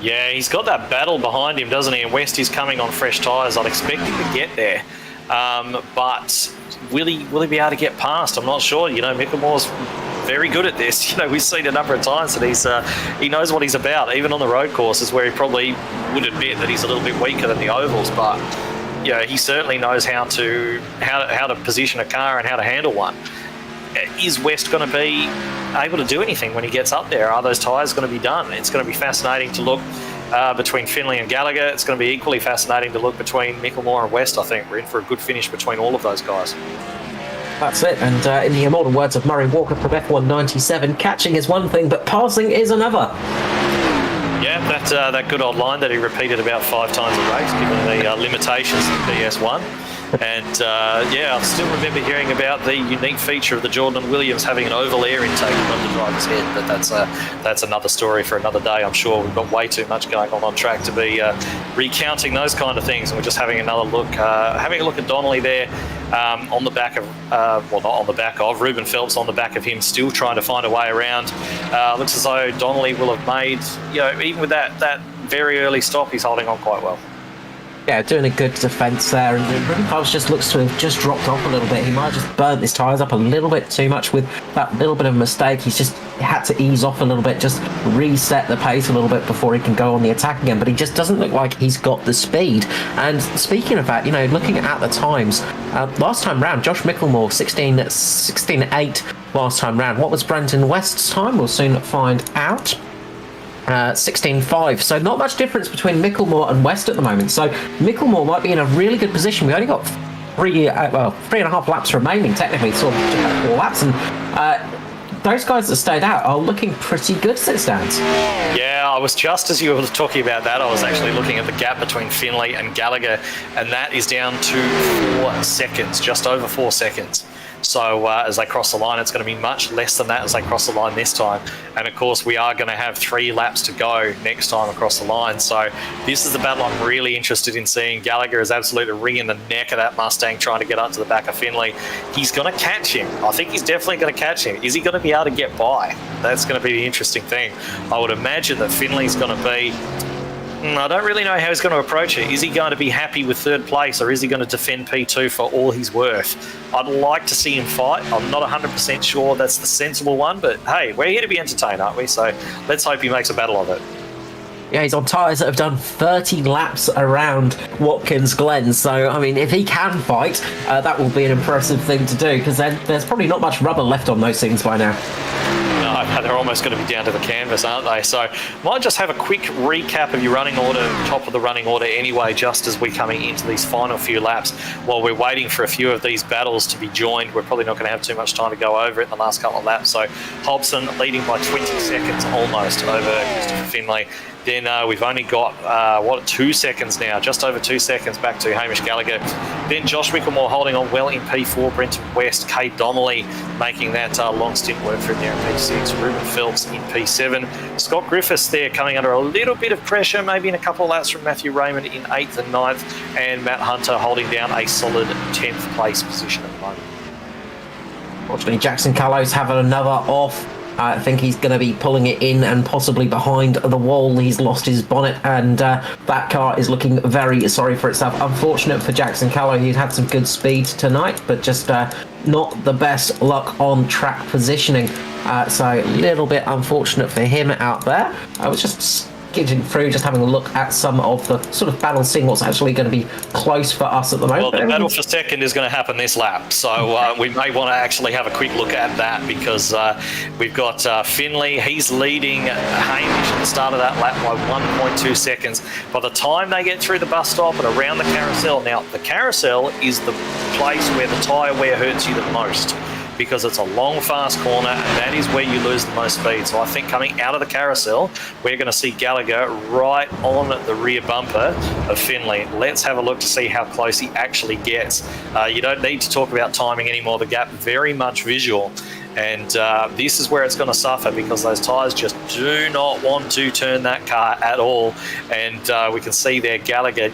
Yeah, he's got that battle behind him, doesn't he? And West is coming on fresh tyres. I'd expect him to get there. But will he be able to get past? I'm not sure. You know, Mickelmore's very good at this. You know, we've seen a number of times that he knows what he's about, even on the road courses where he probably would admit that he's a little bit weaker than the ovals. But, you know, he certainly knows how to position a car and how to handle one. Is West going to be able to do anything when he gets up there? Are those tyres going to be done? It's going to be fascinating to look between Finlay and Gallagher. It's going to be equally fascinating to look between Mickelmore and West, I think. We're in for a good finish between all of those guys. That's it, and in the immortal words of Murray Walker from F197, catching is one thing, but passing is another. Yeah, that good old line that he repeated about 5 times a race, given the limitations of PS1. And yeah, I still remember hearing about the unique feature of the Jordan Williams having an oval air intake above the driver's head, but that's another story for another day. I'm sure we've got way too much going on track to be recounting those kind of things, and we're just having another look, having a look at Donnelly there on the back of, well, not on the back of, Ruben Phelps on the back of him, still trying to find a way around. Looks as though Donnelly will have made, you know, even with that very early stop, he's holding on quite well. Yeah, doing a good defence there, and Ruben Phelps just looks to have just dropped off a little bit. He might have just burnt his tyres up a little bit too much with that little bit of a mistake. He's just had to ease off a little bit, just reset the pace a little bit before he can go on the attack again, but he just doesn't look like he's got the speed. And speaking of that, you know, looking at the times, last time round, Josh Mickelmore, 16.8 last time round. What was Brenton West's time? We'll soon find out. 16.5, so not much difference between Mickelmore and West at the moment, so Mickelmore might be in a really good position. We only got 3.5 laps remaining, technically, sort of 4 laps, and those guys that stayed out are looking pretty good as it stands. Yeah, I was just as you were talking about that, I was actually looking at the gap between Finlay and Gallagher, and that is down to 4 seconds, just over 4 seconds. So as they cross the line, it's going to be much less than that as they cross the line this time. And of course, we are going to have 3 laps to go next time across the line. So this is the battle I'm really interested in seeing. Gallagher is absolutely wringing the neck of that Mustang trying to get up to the back of Finley. He's going to catch him. I think he's definitely going to catch him. Is he going to be able to get by? That's going to be the interesting thing. I would imagine that Finley's going to be... I don't really know how he's going to approach it. Is he going to be happy with 3rd place, or is he going to defend P2 for all he's worth? I'd like to see him fight. I'm not 100% sure that's the sensible one, but hey, we're here to be entertained, aren't we? So let's hope he makes a battle of it. Yeah, he's on tyres that have done 30 laps around Watkins Glen. So, I mean, if he can fight, that will be an impressive thing to do, because there's probably not much rubber left on those things by now. No, they're almost going to be down to the canvas, aren't they? So might just have a quick recap of your running order, top of the running order anyway, just as we're coming into these final few laps. While we're waiting for a few of these battles to be joined, we're probably not going to have too much time to go over it in the last couple of laps. So Hobson leading by 20 seconds almost over Christopher Finley. Then we've only got, 2 seconds now, just over 2 seconds back to Hamish Gallagher. Then Josh Wicklemore holding on well in P4, Brenton West, Kate Donnelly making that long stint work for him there in P6, Ruben Phelps in P7. Scott Griffiths there coming under a little bit of pressure, maybe in a couple of laps from Matthew Raymond in 8th and 9th, and Matt Hunter holding down a solid 10th place position at the moment. Fortunately, Jackson Callows having another off. I think he's going to be pulling it in and possibly behind the wall. He's lost his bonnet, and that car is looking very sorry for itself. Unfortunate for Jackson Callow. He's had some good speed tonight, but just not the best luck on track positioning. So a little bit unfortunate for him out there. I was just skidding through, just having a look at some of the sort of battles, seeing what's actually going to be close for us at the moment. Well, the battle for second is going to happen this lap, so we may want to actually have a quick look at that, because we've got Finley. He's leading Hamish at the start of that lap by 1.2 seconds. By the time they get through the bus stop and around the carousel, now the carousel is the place where the tyre wear hurts you the most, because it's a long, fast corner, and that is where you lose the most speed. So I think coming out of the carousel, we're going to see Gallagher right on the rear bumper of Finley. Let's have a look to see how close he actually gets. You don't need to talk about timing anymore. The gap very much visual. And this is where it's going to suffer, because those tyres just do not want to turn that car at all. And we can see there Gallagher,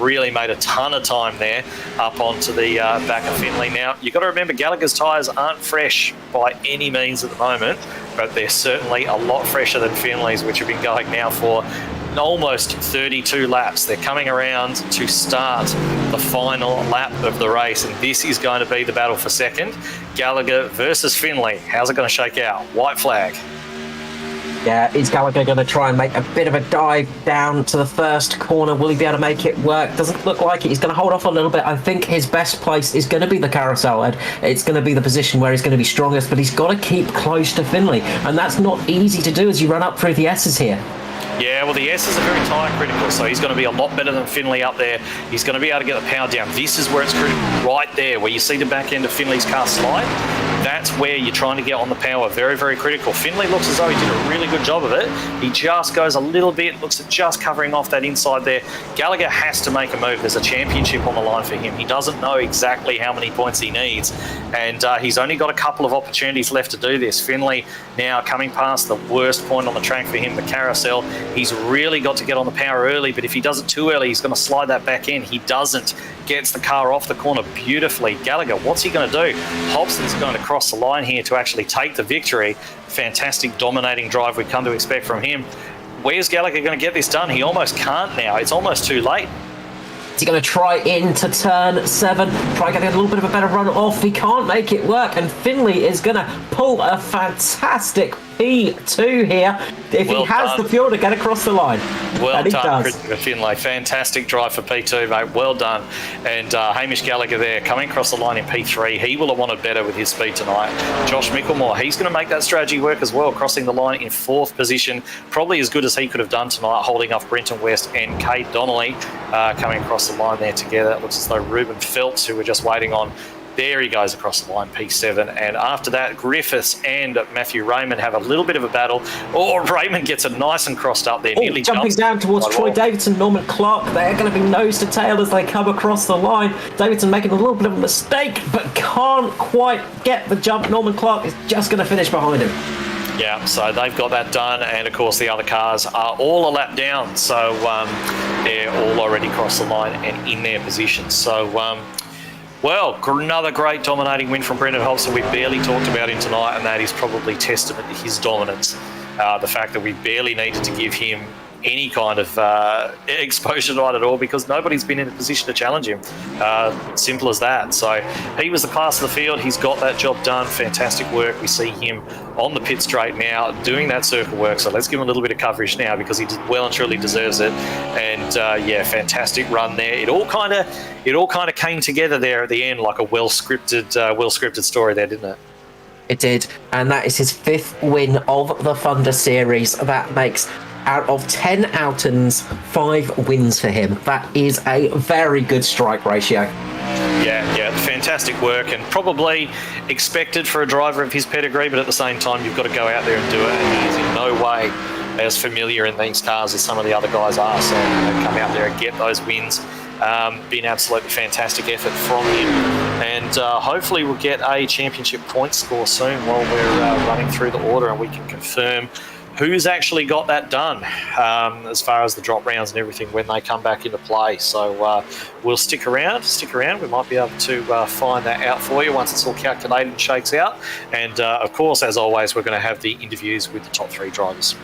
really made a ton of time there up onto the back of Finley. Now, you've got to remember Gallagher's tyres aren't fresh by any means at the moment, but they're certainly a lot fresher than Finley's, which have been going now for almost 32 laps. They're coming around to start the final lap of the race, and this is going to be the battle for second. Gallagher versus Finley. How's it going to shake out? White flag. Yeah, is Gallagher going to try and make a bit of a dive down to the first corner? Will he be able to make it work? Doesn't look like it. He's going to hold off a little bit. I think his best place is going to be the carousel, Ed. It's going to be the position where he's going to be strongest, but he's got to keep close to Finley, and that's not easy to do as you run up through the S's here. Yeah, well, the S's are very tyre critical, so he's going to be a lot better than Finley up there. He's going to be able to get the power down. This is where it's critical, right there, where you see the back end of Finley's car slide. That's where you're trying to get on the power. Very, very critical. Finley looks as though he did a really good job of it. He just goes a little bit, looks at just covering off that inside there. Gallagher has to make a move. There's a championship on the line for him. He doesn't know exactly how many points he needs, and he's only got a couple of opportunities left to do this. Finley now coming past the worst point on the track for him, the carousel. He's really got to get on the power early, but if he does it too early, he's going to slide that back in. He doesn't. Gets the car off the corner beautifully. Gallagher, what's he going to do? Hobson's going to cross the line here to actually take the victory. Fantastic dominating drive we've come to expect from him. Where's Gallagher going to get this done? He almost can't now. It's almost too late. Is he going to try into turn 7, try getting a little bit of a better run off? He can't make it work, and Finley is going to pull a fantastic P2 here if he has the fuel to get across the line. Well done, Christopher Finlay. Fantastic drive for P2, mate. Well done. And Hamish Gallagher there coming across the line in P3. He will have wanted better with his speed tonight. Josh Micklemore, he's going to make that strategy work as well, crossing the line in 4th position. Probably as good as he could have done tonight, holding off Brenton West and Kate Donnelly coming across the line there together. It looks as though Ruben Phelps, who we're just waiting on, There he goes across the line, P7. And after that, Griffiths and Matthew Raymond have a little bit of a battle. Oh, Raymond gets it nice and crossed up there. Nearly jumping down towards Troy Davidson, Norman Clark. They're going to be nose to tail as they come across the line. Davidson making a little bit of a mistake, but can't quite get the jump. Norman Clark is just going to finish behind him. Yeah, so they've got that done, and of course the other cars are all a lap down, so they're all already across the line and in their positions. So, well, another great dominating win from Brendan Hobson. We barely talked about him tonight, and that is probably testament to his dominance. The fact that we barely needed to give him any kind of exposure tonight at all, because nobody's been in a position to challenge him. Simple as that. So he was the class of the field. He's got that job done. Fantastic work. We see him on the pit straight now doing that circle work. So let's give him a little bit of coverage now, because he well and truly deserves it. And yeah, fantastic run there. It all kind of came together there at the end like a well scripted story there, didn't it? It did, and that is his 5th win of the Thunder Series. That makes, out of 10 outings, 5 wins for him. That is a very good strike ratio. Yeah, fantastic work, and probably expected for a driver of his pedigree, but at the same time, you've got to go out there and do it, and he is in no way as familiar in these cars as some of the other guys are, so come out there and get those wins. Been absolutely fantastic effort from him, and hopefully we'll get a championship point score soon while we're running through the order, and we can confirm who's actually got that done as far as the drop rounds and everything when they come back into play. So we'll stick around. We might be able to find that out for you once it's all calculated and shakes out. And of course, as always, we're going to have the interviews with the top 3 drivers.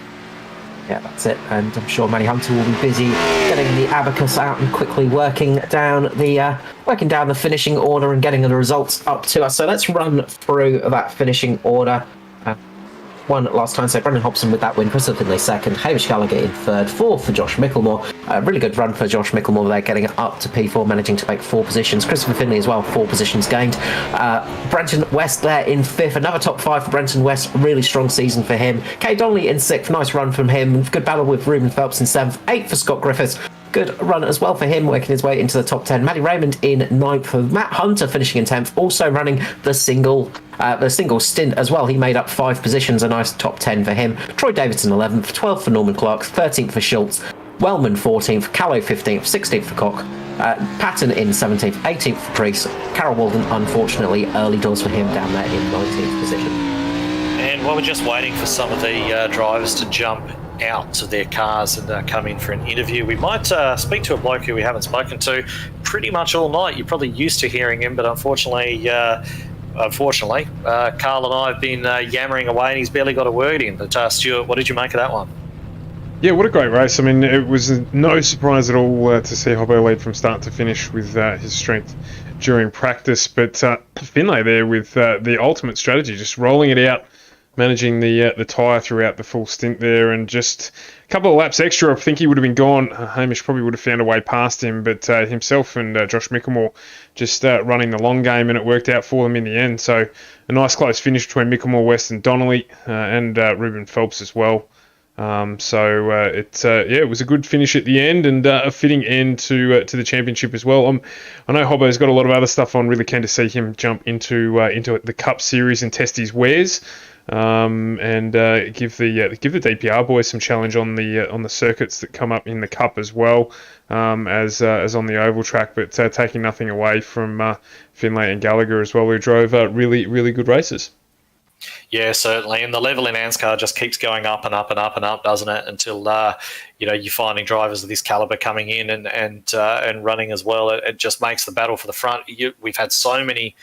Yeah, that's it. And I'm sure Manny Hunter will be busy getting the abacus out and quickly working down the finishing order and getting the results up to us. So let's run through that finishing order. One last time. So Brendan Hobson with that win, Christopher Finlay second, Hamish Gallagher in third, fourth for Josh Micklemore. A really good run for Josh Micklemore there, getting it up to P4, managing to make 4 positions. Christopher Finlay as well, 4 positions gained. Brenton West there in 5th, another top 5 for Brenton West, really strong season for him. Kay Donnelly in 6th, nice run from him. Good battle with Ruben Phelps in 7th, 8th for Scott Griffiths. Good run as well for him, working his way into the top 10. Matty Raymond in 9th, Matt Hunter finishing in 10th, also running the single stint as well. He made up 5 positions, a nice top 10 for him. Troy Davidson 11th, 12th for Norman Clark, 13th for Schultz, Wellman 14th, Callow 15th, 16th for Koch, Patton in 17th, 18th for Priest. Carol Walden, unfortunately, early doors for him down there in 19th position. And while we're just waiting for some of the drivers to jump out to their cars and come in for an interview, we might speak to a bloke who we haven't spoken to pretty much all night. You're probably used to hearing him, but unfortunately, Carl and I have been yammering away, and he's barely got a word in. But Stuart, what did you make of that one? Yeah, what a great race. I mean, it was no surprise at all to see Hobbo lead from start to finish with his strength during practice. But Finlay there with the ultimate strategy, just rolling it out, managing the tyre throughout the full stint there, and just a couple of laps extra. I think he would have been gone. Hamish probably would have found a way past him, but himself and Josh Micklemore just running the long game, and it worked out for them in the end. So a nice close finish between Micklemore, West and Donnelly, and Ruben Phelps as well. It was a good finish at the end, and a fitting end to the championship as well. I know Hobbo's got a lot of other stuff on. Really keen to see him jump into the Cup Series and test his wares. And give the DPR boys some challenge on the circuits that come up in the Cup as well, as on the oval track, but taking nothing away from Finlay and Gallagher as well, who drove really, really good races. Yeah, certainly, and the level in Anzcar just keeps going up and up and up and up, doesn't it? Until you're finding drivers of this caliber coming in and running as well. It just makes the battle for the front. We've had so many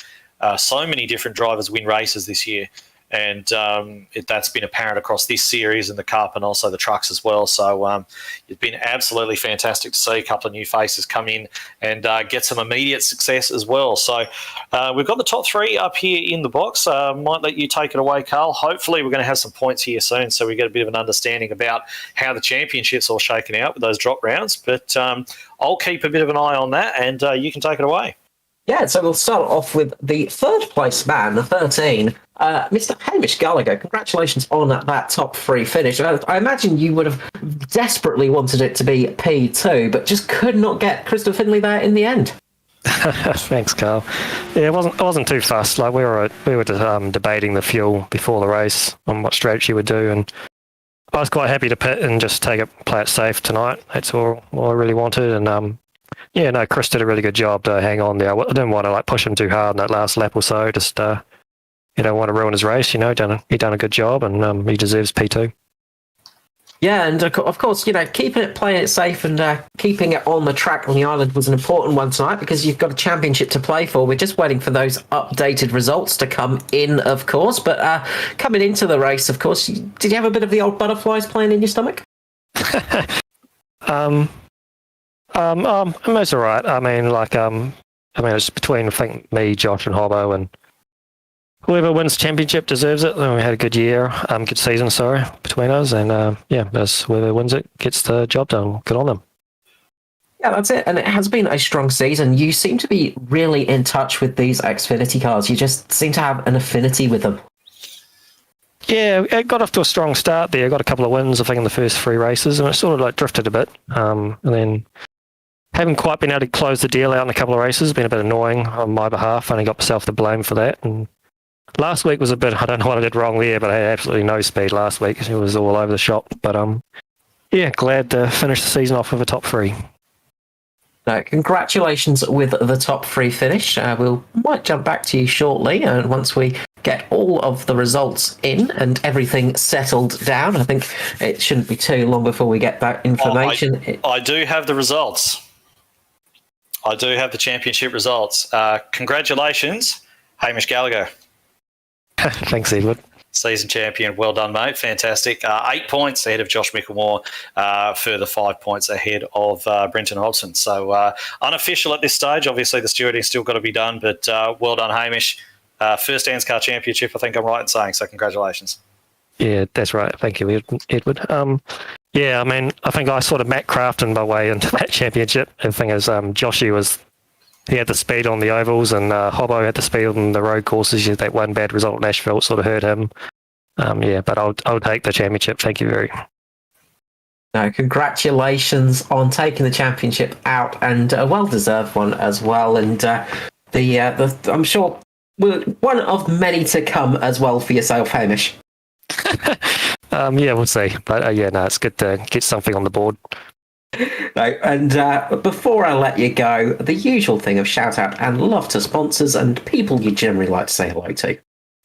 different drivers win races this year. And that's been apparent across this series and the Cup and also the trucks as well. So it's been absolutely fantastic to see a couple of new faces come in and get some immediate success as well. So we've got the top 3 up here in the box. Might let you take it away, Carl. Hopefully we're going to have some points here soon, so we get a bit of an understanding about how the championship's all shaken out with those drop rounds. But I'll keep a bit of an eye on that, and you can take it away. Yeah, so we'll start off with the 3rd place man, the 13, Mr. Hamish Gallagher. Congratulations on that top 3 finish. I imagine you would have desperately wanted it to be P2, but just could not get Christopher Finlay there in the end. Thanks, Carl. Yeah, I wasn't too fussed. Like we were debating the fuel before the race on what strategy we'd do, and I was quite happy to pit and just play it safe tonight. That's all I really wanted. And yeah, no, Chris did a really good job to hang on there. I didn't want to push him too hard in that last lap or so. Just don't want to ruin his race. He done a good job, and he deserves P2. Yeah, and of course, playing it safe and keeping it on the track on the island was an important one tonight because you've got a championship to play for. We're just waiting for those updated results to come in, of course. But coming into the race, of course, did you have a bit of the old butterflies playing in your stomach? Most all right. I mean, it's between I think me, Josh, and Hobbo, and whoever wins the championship deserves it. We had a good year, good season, between us. And whoever wins it gets the job done. Good on them. Yeah, that's it. And it has been a strong season. You seem to be really in touch with these Xfinity cars. You just seem to have an affinity with them. Yeah, it got off to a strong start there. Got a couple of wins, I think, in the first 3 races, and it sort of drifted a bit. And then haven't quite been able to close the deal out in a couple of races. Been a bit annoying on my behalf. Only got myself to blame for that. And last week was a bit, I don't know what I did wrong there, but I had absolutely no speed last week. It was all over the shop. But yeah, glad to finish the season off with a top 3. No, congratulations with the top 3 finish. We might jump back to you shortly once we get all of the results in and everything settled down. I think it shouldn't be too long before we get that information. I do have the results. I do have the championship results. Congratulations, Hamish Gallagher. Thanks, Edward. Season champion. Well done, mate. Fantastic. 8 points ahead of Josh Mickelmore, further 5 points ahead of Brenton Hodgson. So unofficial at this stage. Obviously, the stewarding's still got to be done, but well done, Hamish. First Anzcar championship, I think I'm right in saying, so congratulations. Yeah, that's right. Thank you, Edward. Yeah, I mean, I think I sort of Matt crafted my way into that championship. The thing is, Joshy he had the speed on the ovals, and Hobbo had the speed on the road courses. That one bad result at Nashville sort of hurt him. Yeah, but I'll take the championship. Thank you very much. No, congratulations on taking the championship out, and a well-deserved one as well. And I'm sure one of many to come as well for yourself, Hamish. Yeah, we'll see. But yeah, no, it's good to get something on the board. No, and before I let you go, the usual thing of shout out and love to sponsors and people you generally like to say hello to.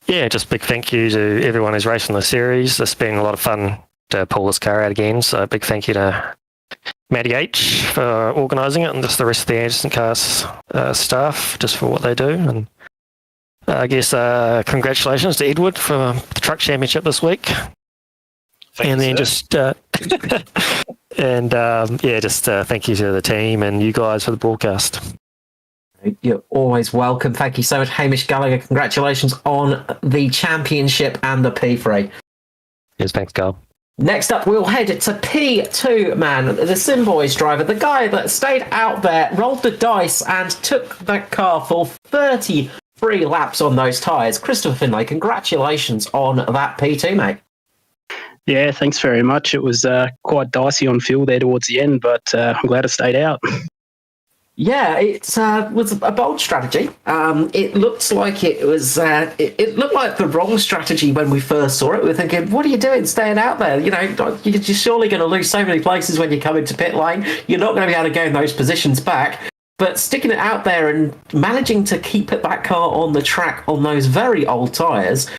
Yeah, just big thank you to everyone who's racing the series. It's been a lot of fun to pull this car out again. So a big thank you to Matty H for organising it, and just the rest of the Anzcar staff just for what they do. And I guess congratulations to Edward for the truck championship this week. Thank you to the team and you guys for the broadcast. You're always welcome. Thank you so much, Hamish Gallagher. Congratulations on the championship and the P3. Yes, thanks, Carl. Next up, we'll head to P2, man. The Simboys driver, the guy that stayed out there, rolled the dice, and took that car for 33 laps on those tyres. Christopher Finlay, congratulations on that P2, mate. Yeah, thanks very much. It was quite dicey on fuel there towards the end, but I'm glad I stayed out. Yeah, it was a bold strategy. It looked like it was. It looked like the wrong strategy when we first saw it. We were thinking, "What are you doing, staying out there? You're surely going to lose so many places when you come into pit lane. You're not going to be able to gain those positions back." But sticking it out there and managing to keep that car on the track on those very old tyres.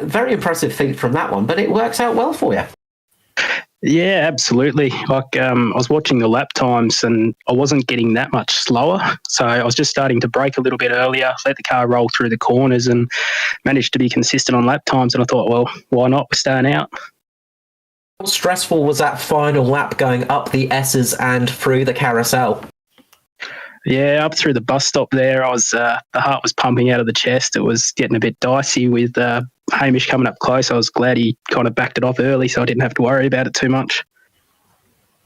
Very impressive feat from that one, but it works out well for you. Yeah, absolutely. I was watching the lap times and I wasn't getting that much slower. So I was just starting to brake a little bit earlier, let the car roll through the corners and managed to be consistent on lap times. And I thought, well, why not? We're staying out. How stressful was that final lap going up the S's and through the carousel? Yeah, up through the bus stop there, I was the heart was pumping out of the chest. It was getting a bit dicey with Hamish coming up close. I was glad he kind of backed it off early so I didn't have to worry about it too much.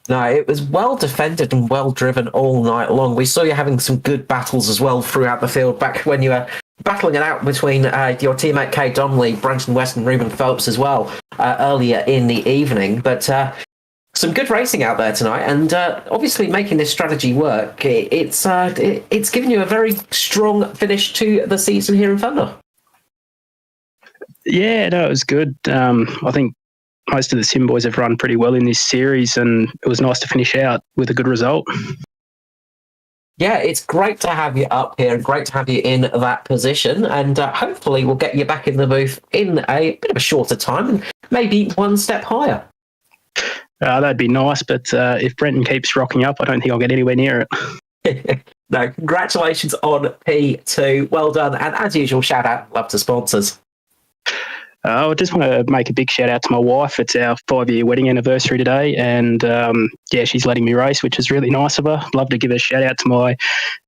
No, it was well defended and well driven all night long. We saw you having some good battles as well throughout the field back when you were battling it out between your teammate Kay Donnelly, Branson West and Ruben Phelps as well earlier in the evening. But some good racing out there tonight, and obviously making this strategy work. It's given you a very strong finish to the season here in Thunder. Yeah, no, it was good. I think most of the Sim boys have run pretty well in this series, and it was nice to finish out with a good result. Yeah, it's great to have you up here and great to have you in that position. And hopefully we'll get you back in the booth in a bit of a shorter time and maybe one step higher. That'd be nice, but if Brenton keeps rocking up, I don't think I'll get anywhere near it. No, congratulations on P2. Well done. And as usual, shout out, love to sponsors. I just want to make a big shout out to my wife. It's our 5-year wedding anniversary today, and she's letting me race, which is really nice of her. Love to give a shout out to my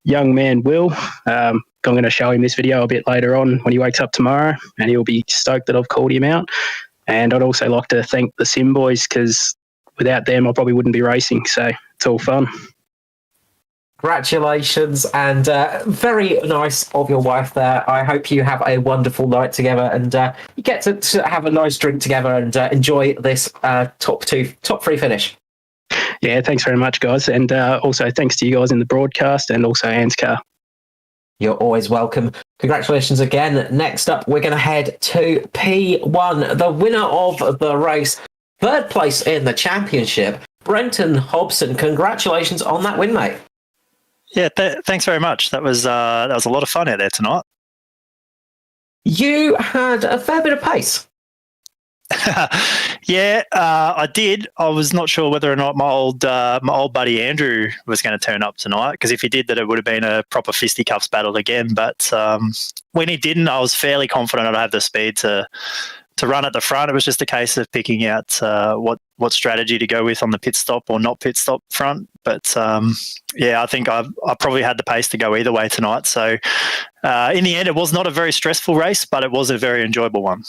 young man, Will. I'm going to show him this video a bit later on when he wakes up tomorrow, and he'll be stoked that I've called him out. And I'd also like to thank the Sim boys, because without them, I probably wouldn't be racing. So it's all fun. Congratulations, and very nice of your wife there. I hope you have a wonderful night together, and you get to have a nice drink together and enjoy this top 3 finish. Yeah, thanks very much, guys. And also thanks to you guys in the broadcast and also Anzcar. You're always welcome. Congratulations again. Next up, we're going to head to P1, the winner of the race, third place in the championship, Brenton Hobson. Congratulations on that win, mate. Yeah, thanks very much. That was a lot of fun out there tonight. You had a fair bit of pace. Yeah, I did. I was not sure whether or not my old buddy Andrew was going to turn up tonight, because if he did, that it would have been a proper fisticuffs battle again. But when he didn't, I was fairly confident I'd have the speed to run at the front. It was just a case of picking out what strategy to go with on the pit stop or not pit stop front. But I think I probably had the pace to go either way tonight. So in the end, it was not a very stressful race, but it was a very enjoyable one.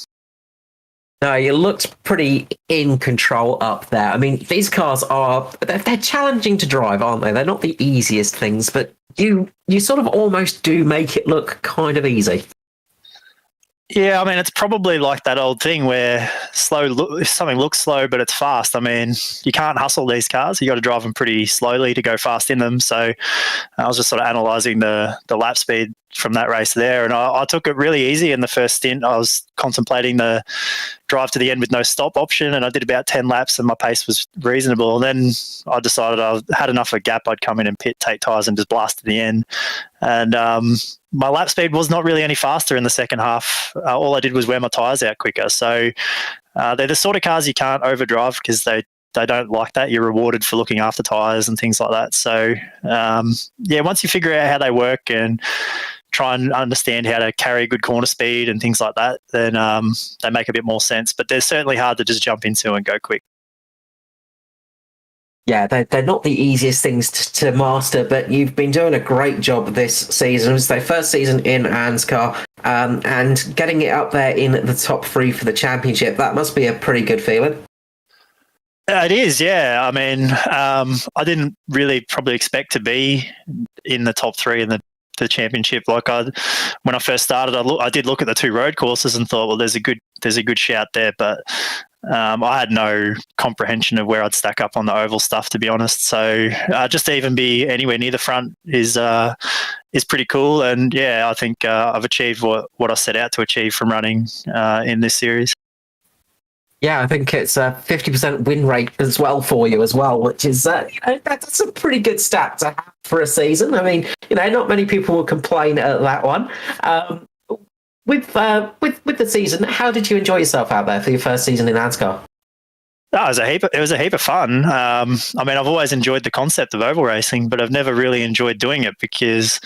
No, you looked pretty in control up there. I mean, these cars they're challenging to drive, aren't they? They're not the easiest things, but you sort of almost do make it look kind of easy. Yeah, I mean, it's probably like that old thing where if something looks slow but it's fast, I mean, you can't hustle these cars. You got to drive them pretty slowly to go fast in them. So I was just sort of analysing the lap speed from that race there, and I took it really easy in the first stint. I was contemplating the drive to the end with no stop option, and I did about 10 laps and my pace was reasonable. And then I decided I had enough of a gap. I'd come in and pit, take tyres and just blast to the end. And my lap speed was not really any faster in the second half. All I did was wear my tyres out quicker. So they're the sort of cars you can't overdrive, because they don't like that. You're rewarded for looking after tyres and things like that. So once you figure out how they work and try and understand how to carry good corner speed and things like that, then they make a bit more sense. But they're certainly hard to just jump into and go quick. Yeah, they're not the easiest things to master, but you've been doing a great job this season. It's their first season in Anzcar, and getting it up there in the top 3 for the championship. That must be a pretty good feeling. It is, yeah. I mean, I didn't really probably expect to be in the top 3 in the championship. Like when I first started, I did look at the 2 road courses and thought, well, there's a good shout there, but I had no comprehension of where I'd stack up on the oval stuff, to be honest. So just to even be anywhere near the front is pretty cool. And yeah, I think I've achieved what I set out to achieve from running in this series. Yeah, I think it's a 50% win rate as well for you as well, which is that's a pretty good stat to have for a season. I mean, not many people will complain at that one. With the season, how did you enjoy yourself out there for your first season in Anzcar? It was a heap of fun. I mean, I've always enjoyed the concept of oval racing, but I've never really enjoyed doing it, because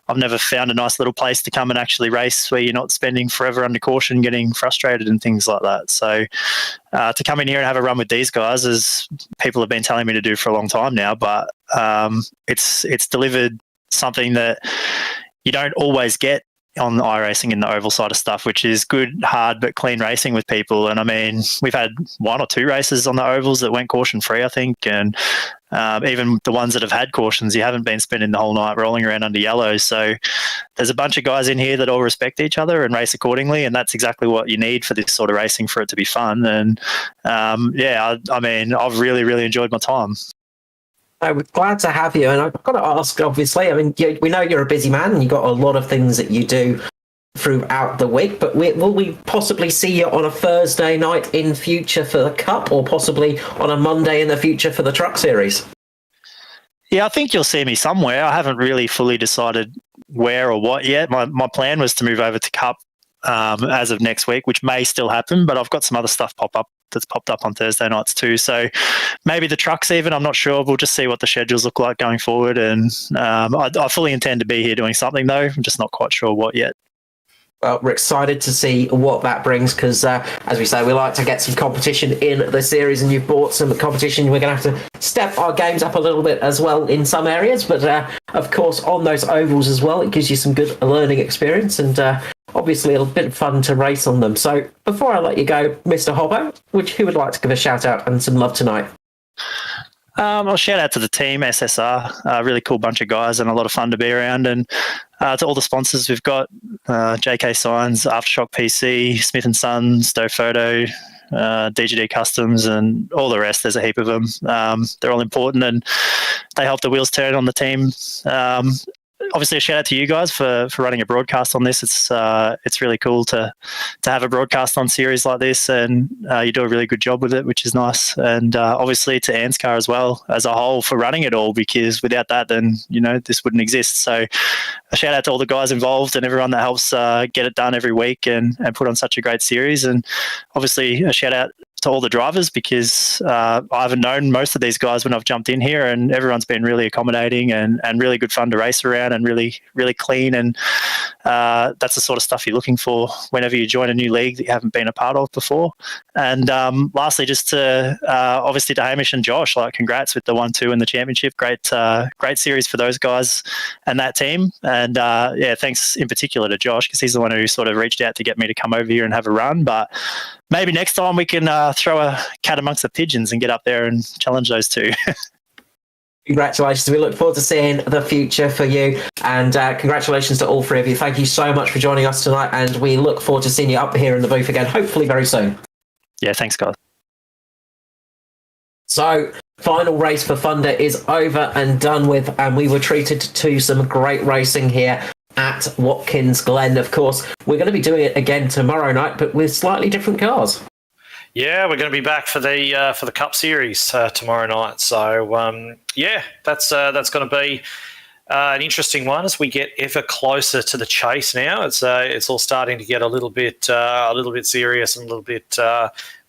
I've never found a nice little place to come and actually race where you're not spending forever under caution, getting frustrated and things like that. So to come in here and have a run with these guys, as people have been telling me to do for a long time now, but it's delivered something that you don't always get on the iRacing in the oval side of stuff, which is good, hard, but clean racing with people. And I mean, we've had 1 or 2 races on the ovals that went caution free, I think. And even the ones that have had cautions, you haven't been spending the whole night rolling around under yellows. So there's a bunch of guys in here that all respect each other and race accordingly. And that's exactly what you need for this sort of racing for it to be fun. And I mean, I've really, really enjoyed my time. We're glad to have you, and I've got to ask, obviously, I mean, we know you're a busy man and you've got a lot of things that you do throughout the week, but will we possibly see you on a Thursday night in future for the Cup, or possibly on a Monday in the future for the Truck Series? Yeah, I think you'll see me somewhere. I haven't really fully decided where or what yet. My plan was to move over to Cup as of next week, which may still happen, but I've got some other stuff that's popped up on Thursday nights too. So maybe the trucks even, I'm not sure. We'll just see what the schedules look like going forward. And I fully intend to be here doing something though. I'm just not quite sure what yet. Well, we're excited to see what that brings because, as we say, we like to get some competition in the series, and you've brought some competition. We're going to have to step our games up a little bit as well in some areas, but of course on those ovals as well, it gives you some good learning experience and obviously a bit of fun to race on them. So before I let you go, Mr. Hobbo, who would like to give a shout out and some love tonight? I'll shout out to the team, SSR, a really cool bunch of guys and a lot of fun to be around. And to all the sponsors we've got, JK Signs, Aftershock PC, Smith & Son, Stowe Photo, DGD Customs, and all the rest. There's a heap of them. They're all important and they help the wheels turn on the team. Obviously, a shout out to you guys for running a broadcast on this. It's really cool to have a broadcast on series like this, and you do a really good job with it, which is nice. And obviously to Anzcar as well as a whole for running it all, because without that, then this wouldn't exist. So a shout out to all the guys involved and everyone that helps get it done every week and put on such a great series. And obviously a shout out to all the drivers, because I haven't known most of these guys when I've jumped in here, and everyone's been really accommodating and really good fun to race around and really, really clean. And that's the sort of stuff you're looking for whenever you join a new league that you haven't been a part of before. And lastly, just to obviously to Hamish and Josh, congrats with the 1-2 in the championship. Great series for those guys and that team. And thanks in particular to Josh, because he's the one who sort of reached out to get me to come over here and have a run. But maybe next time we can throw a cat amongst the pigeons and get up there and challenge those two. Congratulations. We look forward to seeing the future for you. And congratulations to all three of you. Thank you so much for joining us tonight. And we look forward to seeing you up here in the booth again, hopefully very soon. Yeah, thanks, guys. So, final race for Thunder is over and done with. And we were treated to some great racing here at Watkins Glen. Of course, we're going to be doing it again tomorrow night, but with slightly different cars. Yeah, we're going to be back for the Cup Series tomorrow night. So that's going to be an interesting one as we get ever closer to the chase. Now it's all starting to get a little bit serious and a little bit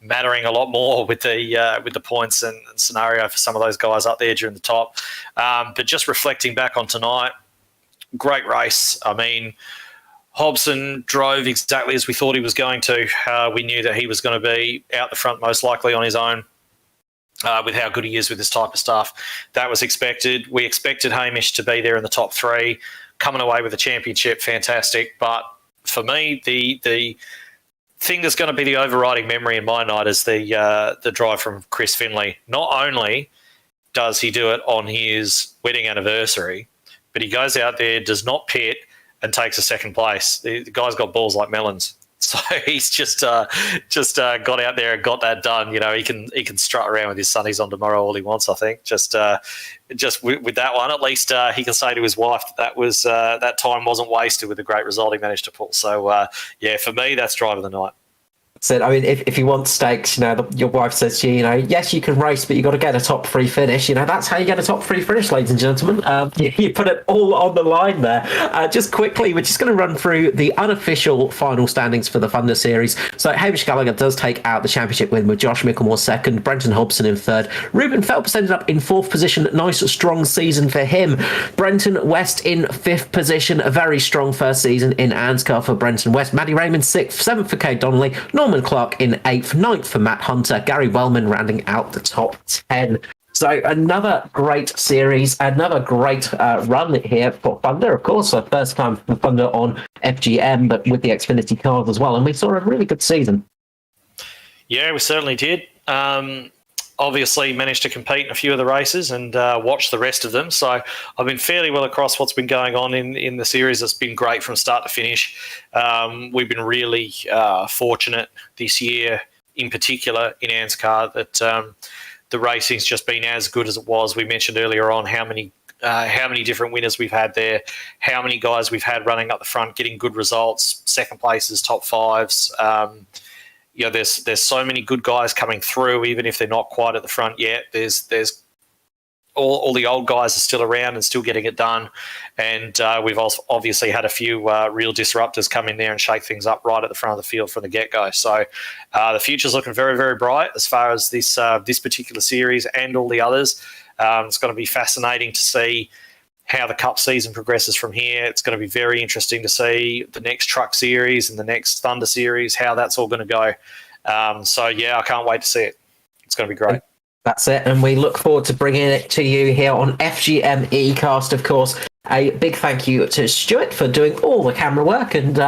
mattering a lot more with the points and scenario for some of those guys up there during the top. But just reflecting back on tonight, great race. I mean, Hobson drove exactly as we thought he was going to. We knew that he was going to be out the front most likely on his own with how good he is with this type of stuff. That was expected. We expected Hamish to be there in the top 3. Coming away with a championship, fantastic. But for me, the thing that's going to be the overriding memory in my night is the drive from Chris Finlay. Not only does he do it on his wedding anniversary, but he goes out there, does not pit, and takes a second place. The guy's got balls like melons. So he's just got out there and got that done. He can strut around with his sunnies on tomorrow all he wants, I think. Just with that one, at least he can say to his wife that time wasn't wasted with the great result he managed to pull. So, for me, that's drive of the night. Said, I mean, if you want stakes, your wife says to you, yes, you can race, but you got to get a top 3 finish. That's how you get a top 3 finish, ladies and gentlemen. You put it all on the line there. Just quickly, we're just going to run through the unofficial final standings for the Thunder Series. So Hamish Gallagher does take out the championship win with Josh Micklemore second, Brenton Hobson in third. Ruben Phelps ended up in 4th position. Nice, strong season for him. Brenton West in 5th position. A very strong first season in Anzcar for Brenton West. Maddie Raymond 6th, 7th for Kate Donnelly. Norman Clark in 8th, 9th for Matt Hunter. Gary Wellman rounding out the top 10. So another great series, another great run here for Thunder. Of course, our first time for Thunder on FGM, but with the Xfinity cars as well. And we saw a really good season. Yeah, we certainly did. Obviously managed to compete in a few of the races and watch the rest of them. So I've been fairly well across what's been going on in the series. It's been great from start to finish. We've been really fortunate this year, in particular in Anzcar, that the racing's just been as good as it was. We mentioned earlier on how many different winners we've had there, how many guys we've had running up the front, getting good results, second places, top fives. There's so many good guys coming through, even if they're not quite at the front yet. There's all the old guys are still around and still getting it done, and we've also obviously had a few real disruptors come in there and shake things up right at the front of the field from the get-go. So the future's looking very, very bright as far as this particular series and all the others. It's going to be fascinating to see how the Cup season progresses from here. It's going to be very interesting to see the next Truck Series and the next Thunder Series, how that's all going to go. I can't wait to see it. It's going to be great. That's it, and we look forward to bringing it to you here on FGM eCast, of course. A big thank you to Stuart for doing all the camera work and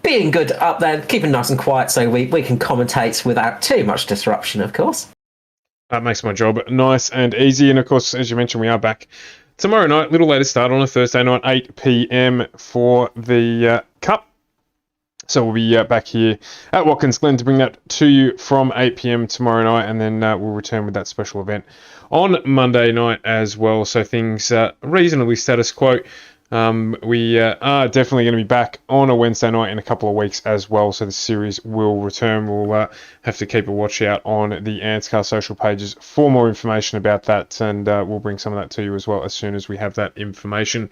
being good up there, keeping nice and quiet so we can commentate without too much disruption, of course. That makes my job nice and easy. And of course, as you mentioned, we are back tomorrow night, little later start on a Thursday night, 8 p.m. for the Cup. So we'll be back here at Watkins Glen to bring that to you from 8 p.m. tomorrow night, and then we'll return with that special event on Monday night as well. So things reasonably status quo. We are definitely going to be back on a Wednesday night in a couple of weeks as well, so the series will return. We'll have to keep a watch out on the Anzcar social pages for more information about that, and we'll bring some of that to you as well as soon as we have that information.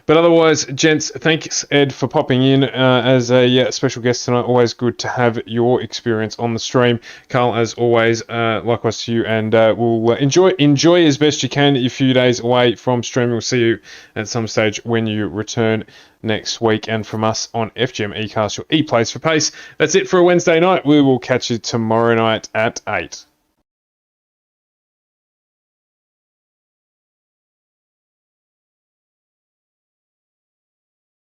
But otherwise, gents, thanks, Ed, for popping in as a special guest tonight. Always good to have your experience on the stream. Carl, as always, likewise to you, and we'll enjoy as best you can your few days away from streaming. We'll see you at some stage when you return next week. And from us on FGM eCast, your E-Place for Pace. That's it for a Wednesday night. We will catch you tomorrow night at 8.